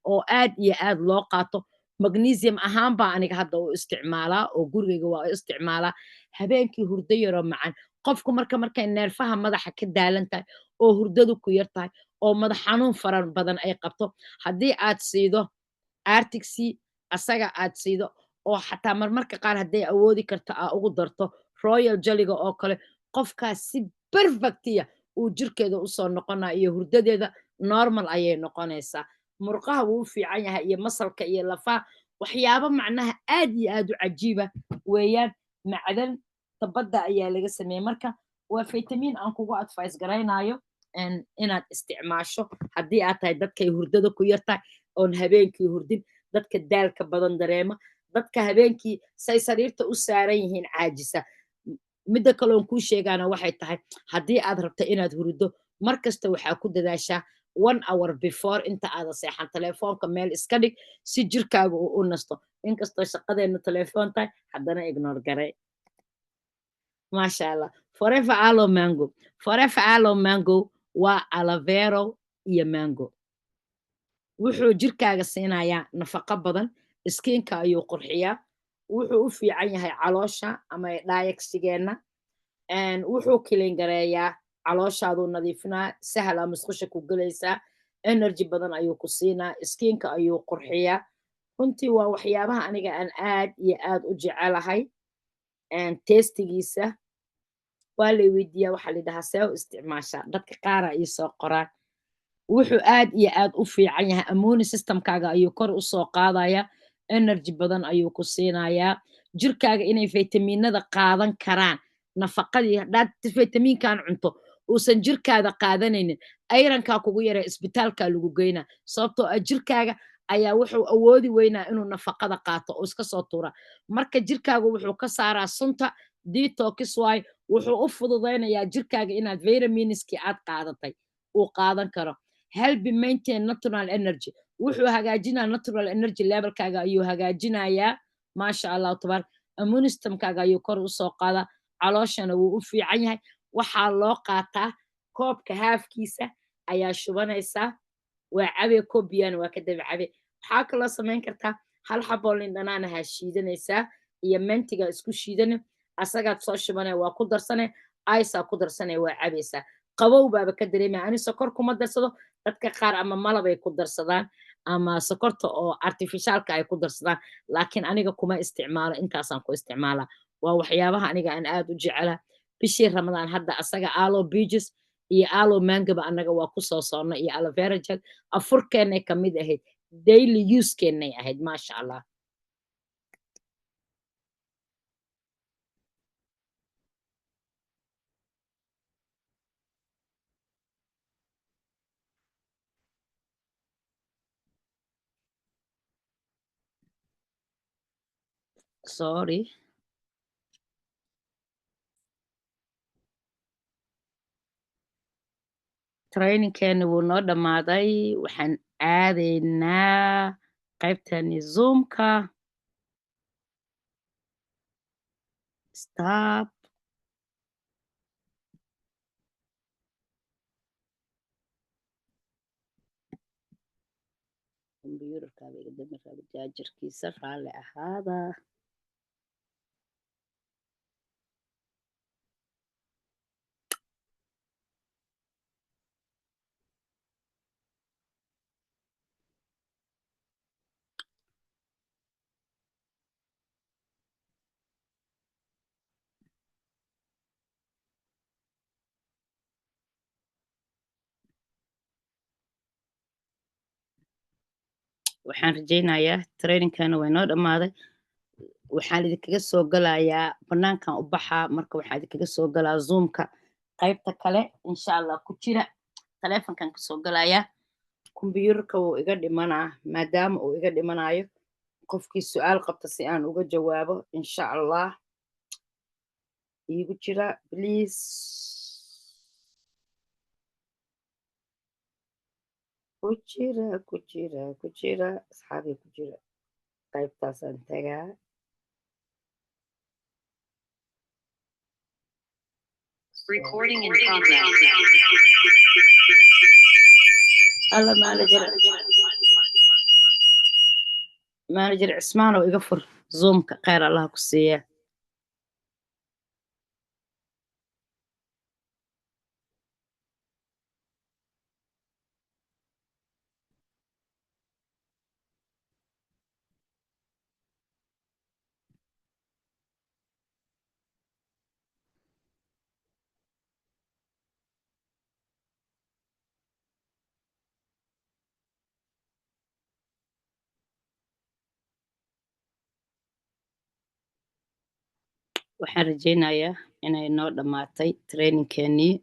oo aad iyo aad loo qaato. Magnesium ahaan baa aniga hadda u isticmaalaa oo gurigayga waa u isticmaalaa, habeenkii hurdo yaroo macaan, qofku markay neerfaha madaxa ka daalan tahay oo hurdadu ku yar tahay oo madax xanuun fara badan ay qabto, haddii aad siido arctic sea asaga aad siido oo xataa marmarka qaar hadday awoodi karto aa ugu darto royal jellyga oo kale, qofkaas si perfectiya uu jirkeeda usoo noqonaa iyo hurdadeeda normal ayay noqonaysaa. Murqaha wuu u fiican yahay iyo masalka iyo lafaha, waxyaabo macnaha aad iyo aad u cajiiba weeyaan, macdan badda ayaa laga sameeyey, marka waa vitamin aan kugu advice garaynayo inaad isticmaasho haddii aad tahay dadkay hurdada ku yar tahay oon habeenkii hurdin, dadka daalka badan dareema, dadka habeenkii say sariirta u saaran yihiin caajisa. Midda kale oon kuu sheegaana waxay tahay haddii aad rabto inaad hurdo mar kasta waxaa ku dadaashaa 1 hour before inta aada seexan telefoonka meel iska dhig si jirkaaga uu u nasto, inkastoo shaqadeena telefoon tahay haddana ignore garay. Maasha Allah. Forever aloe mango waa aloe vera iyo mango, wuxuu jirkaaga siinayaa nafaqo badan, iskiinka ayuu qurxiyaa, wuxuu u fiican yahay caloosha ama digestigeenna, wuxuu kilin gareeyaa calooshaaduu nadiifinaa, sahal aa musqusha ku gelaysaa, energy badan ayuu ku siinaa, iskiinka ayuu qurxiyaa, runtii waa waxyaabaha aniga aan aad iyo aad u jecelahay. Testigiisa waa la weydiiyaa waxaa la dhahaa see u isticmaashaa, dadka qaara ii soo qoraan, wuxuu aad iyo aad u fiican yahay, immune systemkaaga ayuu kor u soo qaadaya, energy badan ayuu ku siinayaa, jirkaaga inay vitaminada qaadan karaan, nafaqadii haddaad vitaminkan cunto uusan jirkaada qaadanaynin, ayrankaa kugu yara isbitaalkaa lagu geynaa, sababtoo ah jirkaaga ayaa wuxuu awoodi weynaa inuu nafaqada qaato oo iska soo tuura, marka jirkaagu wuxuu ka saaraa sunta detox waaye wuxuu u fududaynayaa jirkaaga inaad vitaminskii aad qaadatay uu qaadan karo. Help maintain natural energy, wuxuu hagaajinaa natural energy levelkaaga ayuu hagaajinayaa. maasha allah tabaar. Immune systemkaaga ayuu kor u soo qaadaa. calooshana wuu u fiican yahay. waxaa loo qaataa koobka haafkiisa ayaa shubanaysaa, waa cabe, koob biyana waa ka daba cabe. waxaa kaloo samayn kartaa hal xaboo liin dhanaanaha shiidanaysaa iyo mentiga isku shiidana, asagaad soo shubane waa ku darsane, aisaa ku darsane waa cabaysaa. qabow baaba ka dareemaya. ani sokor kuma darsado, dadka qaar ama malabay ku darsadaan ama sokorta oo artificialka ay ku darsadaan, laakiin aniga kuma isticmaalo, intaasaan ku isticmaalaa. waa waxyaabaha aniga aan aad u jecela. bishii ramadaan hadda asaga aloe peaches iyo aloe mangaba annaga waa ku soo soonna iyo aloe vera gel. afurkeennay ka mid ahayd, daily usekeennay ahayd. maasha allah. sorry. trainingkeena wuu noo dhammaaday, waxaan aadaynaa qaybtani zoomka. stop. kombiyuutarkaaba iga dami raba jaajarkiisa, raalli ahaada. waxaan rajaynayaa trainingkana way noo dhammaaday. waxaan idinkaga soo galayaa banaankan u baxaa, marka waxaan idinkaga soo galaa zoomka qaybta kale insha allah ku jira. taleefonkan kasoo galayaa. kombiyuutarka wuu iga dhimanaa, maadaama uu iga dhimanayo qofkii su-aal qabta si aan uga jawaabo insha allah iigu jira please. ku jira asxaabii ku jira qaybtaasaan tagaa. Recording in progress. alla manager cismaanow iga fur zoomka, kheyr allaha ku siiya. waxaan rajaynayaa inay noo dhammaatay trainingkeenii.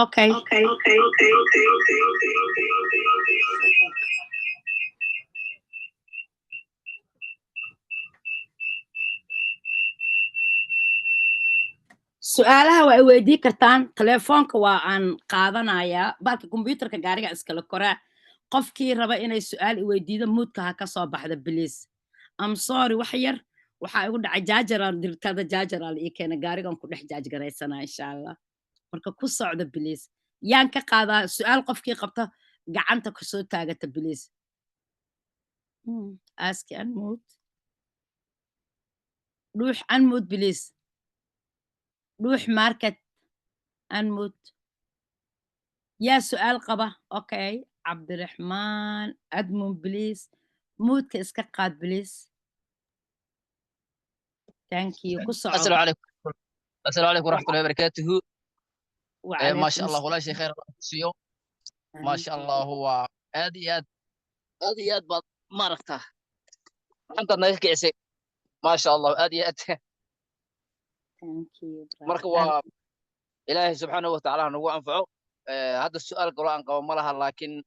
Okay. su'aalaha waa ay weydii kartaan telefoonka waa aan qaadanayaa balka kombiyuutarka gaariga iskala koraa qofkii raba inay su'aal i weydiido muudka ha ka soo baxda please am sorry wax yar waxaa igu dhacay jaajaran dirtada jaajaraa la ii keena gaarigan ku dhex jaajgaraysanaa insha allah marka ku socda please yaan ka qaadaa su'aal qofkii qabta gacanta kasoo taagata please aski unmute dhuux unmute please dhuux market unmute yaa su'aal qaba okay cabdiraxmaan admun please muudka iska qaad please thank you ku soco السلام عليكم السلام عليكم ورحمة الله وبركاته ما شاء وعليكم الله والله شيء خير الله يسيو ما شاء الله هو آدي آد بعض ما ركته أنت نايك عسى ما شاء الله آدي آد thank you مركوا إلهي سبحانه وتعالى نوع أنفعه هذا السؤال قرآن قوم لها لكن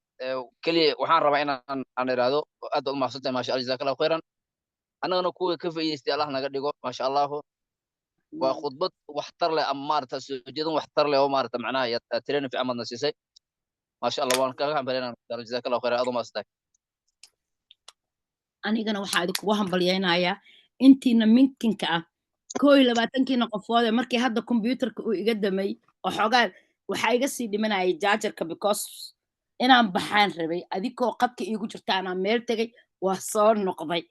كلي وحان ربعنا أن إرادو أدو ما صدق ما شاء الله جزاك الله خيرا أنا نكون كيف يستي الله نقدر ما شاء الله وخطبت واحتر لي أمارة سجدون واحتر لي أمارة معناها ترين في عمل نسيسي ما شاء الله وأنا كان بلينا جزاك الله خير أضم أصدق anigana waxaa idinkugu hambalyaynayaa intiina minkinka ah 21 qofood ee markii hadda kombiyuutarka uu iga damay oo xoogaa waxaa iga sii dhimanayay jaajarka because inaan baxaan rabay adigoo qadka iigu jirta anaa meel tegay waa soo noqday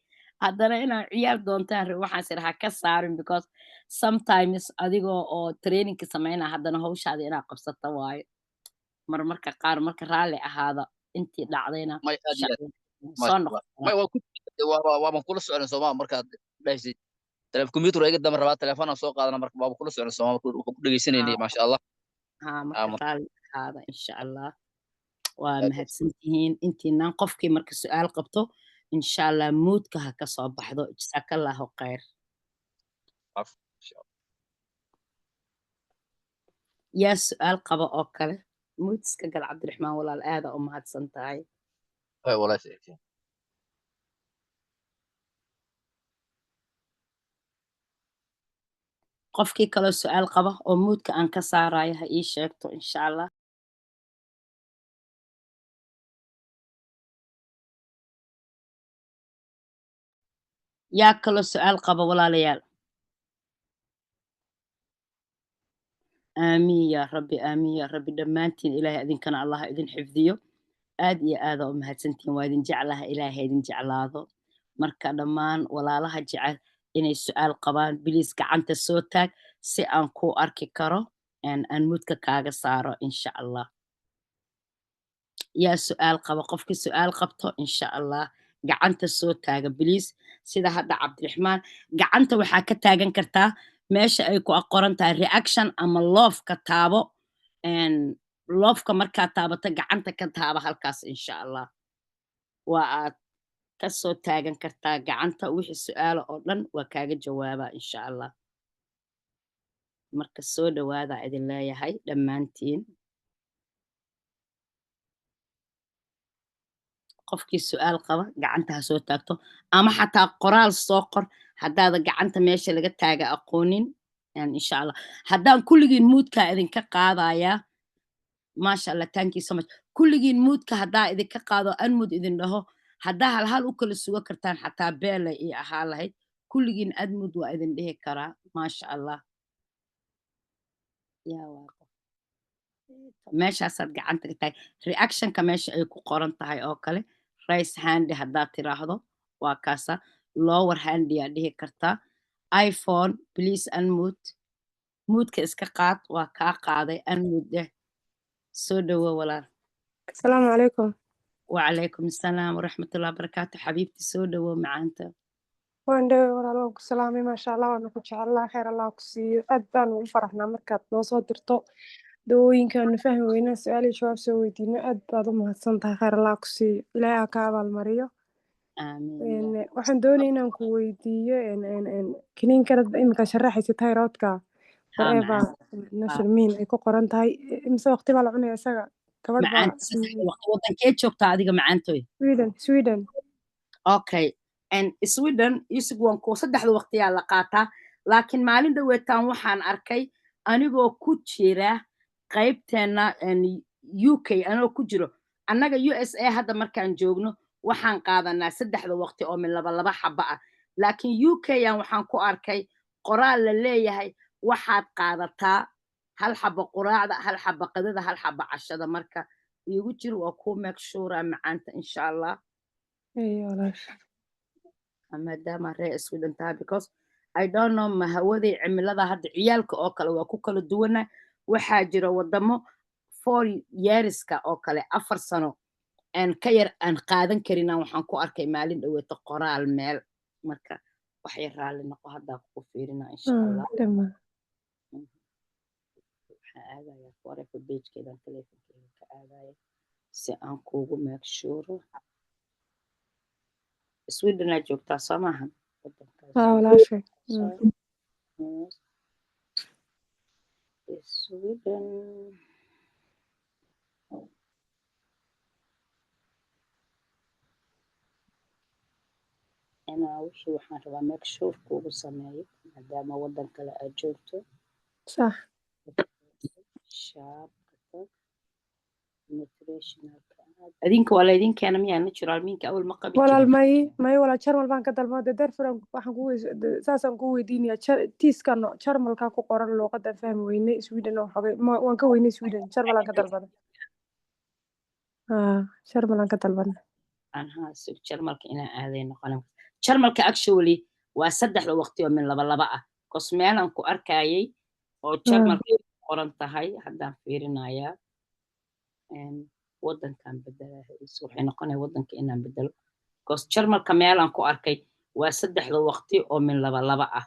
haddana inaan ciyaar doontaan rabay waxaan siraha ka saarin because sometimes adigoo oo trainingka samaynaa haddana hawshaada inaad qabsata waayo marmarka qaar marka raalli ahaada intii dhacdayna ما أدي ما soo شاء الله ما noqon هو كنت وما كل سؤال سوما مركز ليش الكمبيوتر أيقظ دم ربات تلفون سوق هذا مركز ما كل سؤال سوما كل سنين ما شاء الله ها marka raalli ahaada insha allah waa mahadsantihiin intiinaan qofkii marka su'aal qabto insha allah muudka ha ka soo baxdo jazakallahu khayr yaa su'aal qaba oo kale muud iska gal cabdiraxmaan walaal aada u mahadsan tahay والله شيء qofkii kaloo su'aal qaba oo muudka aan ka saarayo ha ii sheegto insha allah yaa kaloo su'aal qaba walaalayaal aamiin yaa rabbi aamiin yaa rabbi dhammaantiin ilaahay idinkana allah idin xifdiyo aad iyo aada u mahadsantihiin waa idin jeclaha ilaahay idin jeclaado marka dhammaan walaalaha jecel inay su'aal qabaan biliis gacanta soo taag si aan ku arki karo aan muudka kaaga saaro insha allah yaa su'aal qaba qofkii su'aal qabto insha allah gacanta soo taaga biliis sida hadda cabdiraxmaan gacanta waxaa ka taagan kartaa meesha ay ku qoran tahay reaction ama loofka taabo loofka markaa taabato gacanta ka taaba halkaas insha allah waa aad ka soo taagan kartaa gacanta wixii su'aalo oo dhan waa kaaga jawaabaa insha allah marka soo dhawaada idin leeyahay dhammaantiin qofkii su'aal qaba gacanta ha soo taagto ama xataa qoraal soo qor haddaada gacanta meesha laga taaga aqoonin insha allah haddaan kulligiin muudkaa idinka qaadayaa maasha allah thank you so much kulligiin muudka haddaa idinka qaado anmud idin dhaho haddaa hal u kala sugo kartaan xataa beelay ii ahaa lahayd kulligiin admud waa idin dhihi karaa maasha allah meeshaasaad gacanta ka tahay reactionka meesha ay ku qoran tahay oo kale rice handi haddaad tiraahdo waa kaasa lower handi aa dhihi kartaa iphone please unmute muudka iska qaad waa kaa qaaday unmute deh soo dhawo walaal السلام عليكم وعليكم السلام ورحمة الله وبركاته حبيبتي سو dhawo macaanta waan dhawey walaalo ku salaamay maasha allah waana ku jecellaa khayr allah ku siiyo aad baan ugu faraxnaa markaad noo soo dirto dawooyinkaanu fahmi weynaa su-aal iyo jawaab soo weydiino aad baad u mahadsan tahay khayr allah ku siiyo ilaahay ha ka abaalmariyo aamiin waxaan doonaya inaan ku weydiiyo kiniinkanad imika sharaxaysa tayroodka forever national mean ay ku qoran tahay imse waqti baa la cunaya isaga gabadh baa macaanta saddexda waqti wadankee joogtaa adiga macaantoy Sweden okay and Sweden isig waan ku saddexda waqtiyaa la qaataa laakiin maalin dhaweetaan waxaan arkay anigoo ku jira qaybteena UK anoo ku jiro annaga USA hadda markaan joogno waxaan qaadanaa saddexda waqti oo min laba xaba ah laakiin UK aan waxaan ku arkay qoraal la leeyahay waxaad qaadataa hal xaba quraacda hal xaba qadada hal xaba cashada marka igu jir waa ku make sure macaanta insha Allah maadaama reer Sweden tahay because I don't know ma hawadii cimilada hadda ciyaalka oo kale waa ku kala duwana waxaa jira wadamo 4 yearska oo kale 4 sano aan ka yar aan qaadan karin waxaan ku arkay maalin dhaweeto qoraal meel marka wax yar raali noqo hadda ku fiirina insha Allah waxaan aadayaa forever page-keeda telefonkeeda ka aadaya si aan kuugu make sure Sweden aad joogtaa soo maahan walaashay Sweden أنا وشي waxaan rabaa make sure kuugu sameeyo maadaama wadan kale aad joogto صح shaabka nutritionalka adinka waa laydin keena miyaa natural minka awal ma qabi walaal may wala jarmal baan ka dalbado darfuran waxaan ku saasan ku weydiinaya tiiskano jarmalka ku qoran luqadda fahmi weynay Sweden oo xogay waan ka weynay Sweden jarmalan ka dalbado jarmalan ka dalbado aha si jarmalka ina aaday noqon jarmalka actually waa saddexda waqti oo min laba ah kosmeelan ku arkayay oo jarmalka qoran tahay haddaan fiirinayaa wadankan bedelahay waxay noqonay wadanka inaan bedelo because jarmalka meelan ku arkay waa saddexda waqti oo min laba ah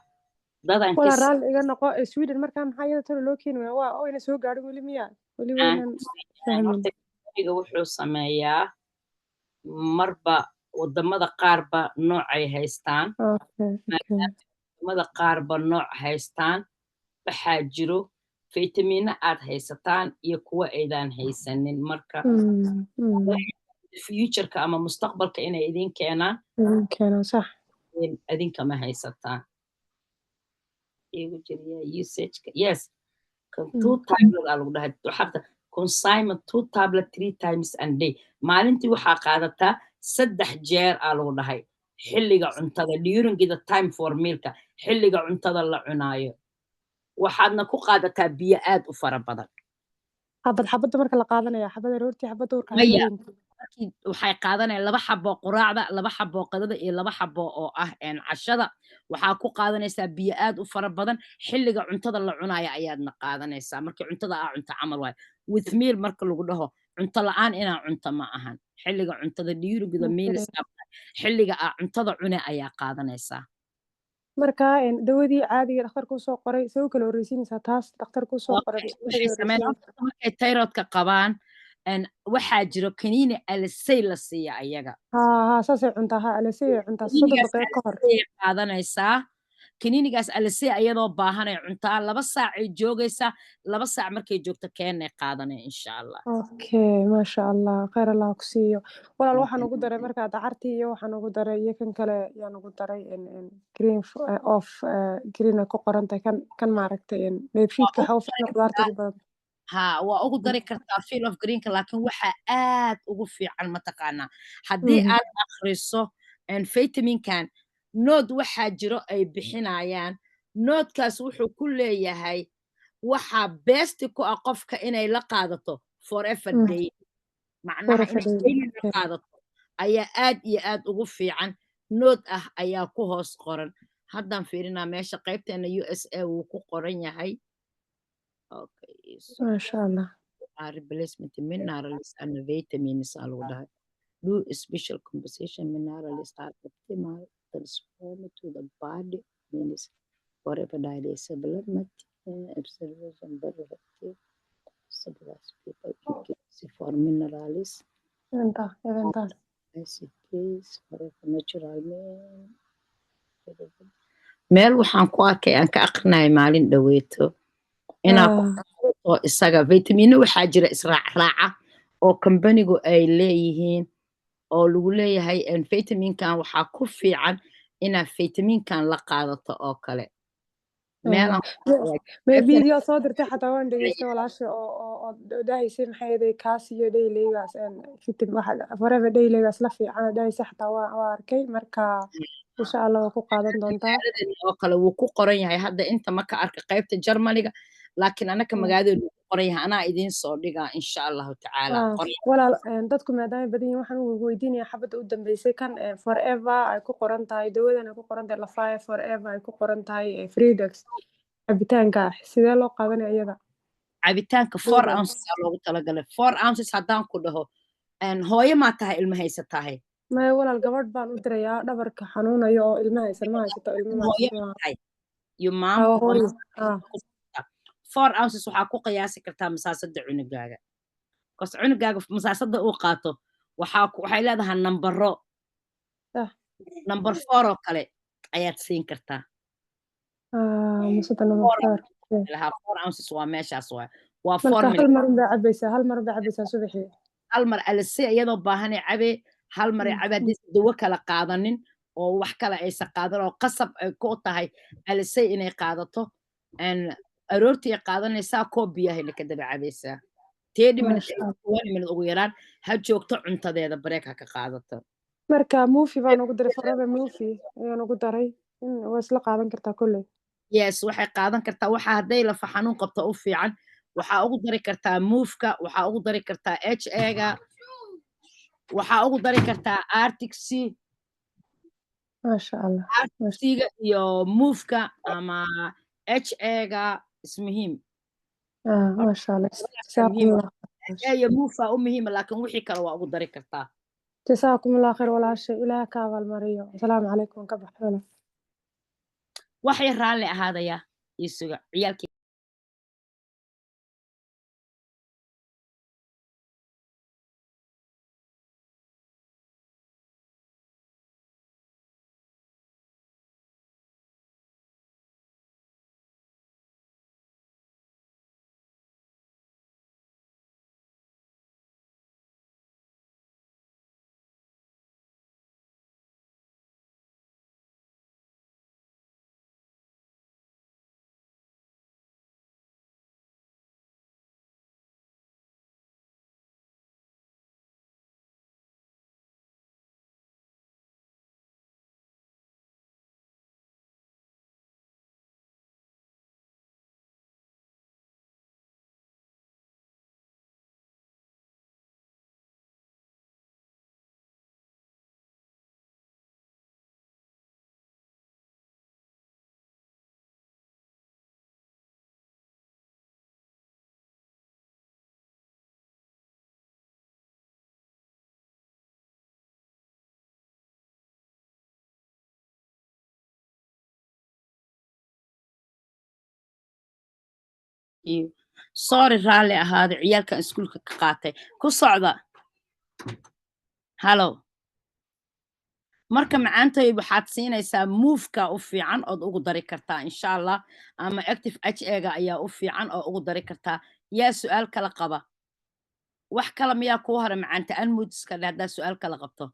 dadan wala raal iga noqo Sweden markaa maxaa iyada talo loo keenay waa oo ina soo gaarin wali miyaa wali weynan fahmin wuxuu sameeyaa marba wadamada qaarba nooc ay haystaan wadamada qaarba nooc haystaan waxaa jiro fiitamiino aad haysataan iyo kuwa aydaan haysanin marka future-ka ama mustaqbalka inay idin keenaan sax idinka ma haysataan igu jiriya usage-ka yes kan 2 tablet lagu dhahay waxaad consignment 2 tablet 3 times a day maalintii waxaa qaadataa 3 jeer lagu dhahay xilliga cuntada during the time for mealka xilliga cuntada la cunaayo waxaadna ku qaadataa biyo aad u fara badan xabad marka la qaadanaya xabada roorti xabada urka waxay qaadanayaan 2 xabo quraacda 2 xabo qadada iyo 2 xabo oo ah cashada waxaa ku qaadanaysaa biyo aad u fara badan xilliga cuntada la cunaayo ayaadna qaadanaysaa markii cuntada cunta camal waay with meal marka lagu dhaho cunto la'aan inaa cunto ma ahan xilliga cuntada dhiirigida meal xilliga cuntada cune ayaa qaadanaysaa marka dawadii caadiga dhakhtarku soo qoray soo kala horeysiinaysaa taas dhakhtarku soo qoray markay tayroodka qabaan waxaa jiro kaniini alisay la siiya ayaga saasay cuntaa alisay cuntaa 30 daqiiqo ka hor qaadanaysaa kaniinigaas alisay ayadoo baahanay cuntaa 2 saac ay joogaysaa 2 saac markay joogto keenay qaadanay insha Allah okay ma sha Allah khayr Allah ku siiyo walaal waxaan ugu daray marka dacartii iyo waxaan ugu daray iyo kan kale yaan ugu daray green of green ku qorantay kan maaragtay leebshiidka xawf qudaarta badan waa ugu dari kartaa field of greenka laakiin waxaa aad ugu fiican mataqaanaa haddii aad akhriso vitaminkan nood waxaa jiro ay bixinayaan noodkaas wuxuu ku leeyahay waxaa besti ku ah qofka inay la qaadato forever day macnaha inay la qaadato ayaa aad iyo aad ugu fiican nood ah ayaa ku hoos qoran haddaan fiirinaa meesha qaybteena USA wuu ku qoran yahay okay ما شاء الله replacement minerals and vitamins lagu dhahay do special compensation minerals are optimal transform to the body means forever diet supplement observation very effective supplements people for minerals انت acids forever natural meel waxaan ku arkay aan ka aqrinay maalin dhaweeto inaa ku Ah, qaadato isaga vitamino waxaa jira israacraaca oo kambanigu ay leeyihiin oo lagu leeyahay vitaminkan waxaa ku fiican inaad vitaminkan la qaadato oo kale ah. meelaan May video soo dirtay xataa waan dhageystay walaasha oo dhahaysay maxay ahayd kaas iyo dhayleegaas waxa forever dhayleegaas la fiican dhahaysay xataa waa arkay marka insha Allah waa ku qaadan doontaa. magaaladeena oo kale wuu ku qoran yahay hadda inta ma ka arka qaybta Jarmaniga laakiin anaka magaaladeena wuu ku qoran yahay anaa idiin soo dhigaa insha Allahu tacaala walaal dadku maadaama badan yihiin waxaan ugu weydiinayaa xabadda u dambeysay kan forever ay ku qoran tahay dawadan ay ku qoran tahay lafaya forever ay ku qoran tahay freedex cabitaanka sidee loo qaadanaya iyada cabitaanka 4 ounces aa loogu talagalay 4 ounces haddaan ku dhaho hooyo maa tahay ilma haysatahay maya walaal gabadh baan u dirayaa dhabarka xanuunayo oo ilma haysan ma haysato ilma ma hooyo haysato tahay iyo maam Aa, hooyo. 4 ounces waxaa ku qiyaasi kartaa masaasada cunugaaga bas cunugaaga masaasada uu qaato waxay leedahay nambaro Ah. number 4 oo kale ayaad siin kartaa masada number 4 lahaa 4 ounces waa meeshaas waa 4 marka minutes hal mar bay cabaysaa subaxii hal mar alise iyadoo baahan ay cabe hal mar ay cabe haddii dawo kala qaadanin oo wax kale aysan qaadan oo qasab ay ku tahay alise inay qaadato aroortii ay qaadanaysaa koob biyahayna ka daba cabaysaa 30 minutes 20 minutes ugu yaraan ha joogto cuntadeeda bareek ha ka qaadato marka muufi baan ugu daray forever muufi ayaan ugu daray waa isla qaadan kartaa kolley yes waxay qaadan kartaa waxa hadday lafa xanuun qabto u fiican waxaa ugu dari kartaa muufka waxaa ugu dari kartaa HA-ga waxaa ugu dari kartaa Arctic Sea maasha Allah Arctic Sea-ga iyo muufka ama HA-ga ismuhiim maasha Allah HA iyo muufa u muhiima laakiin wixii kale waa ugu dari kartaa جزاكم الله خير walaashay ilaah ka abaalmariyo asalaamu calaykum ka baxdana waxay raalli ahaadaya isuga ciyaalkii sorry raalli ahaada ciyaalkan iskuulka ka qaatay ku socda hallo marka macaantay waxaad siinaysaa muufka u fiican ood ugu dari kartaa insha Allah ama active HA-ga ayaa u fiican oo ugu dari kartaa yaa su'aal kala qaba wax kala miyaa kuu hara macaanta anmudiska haddaa su'aal kala qabto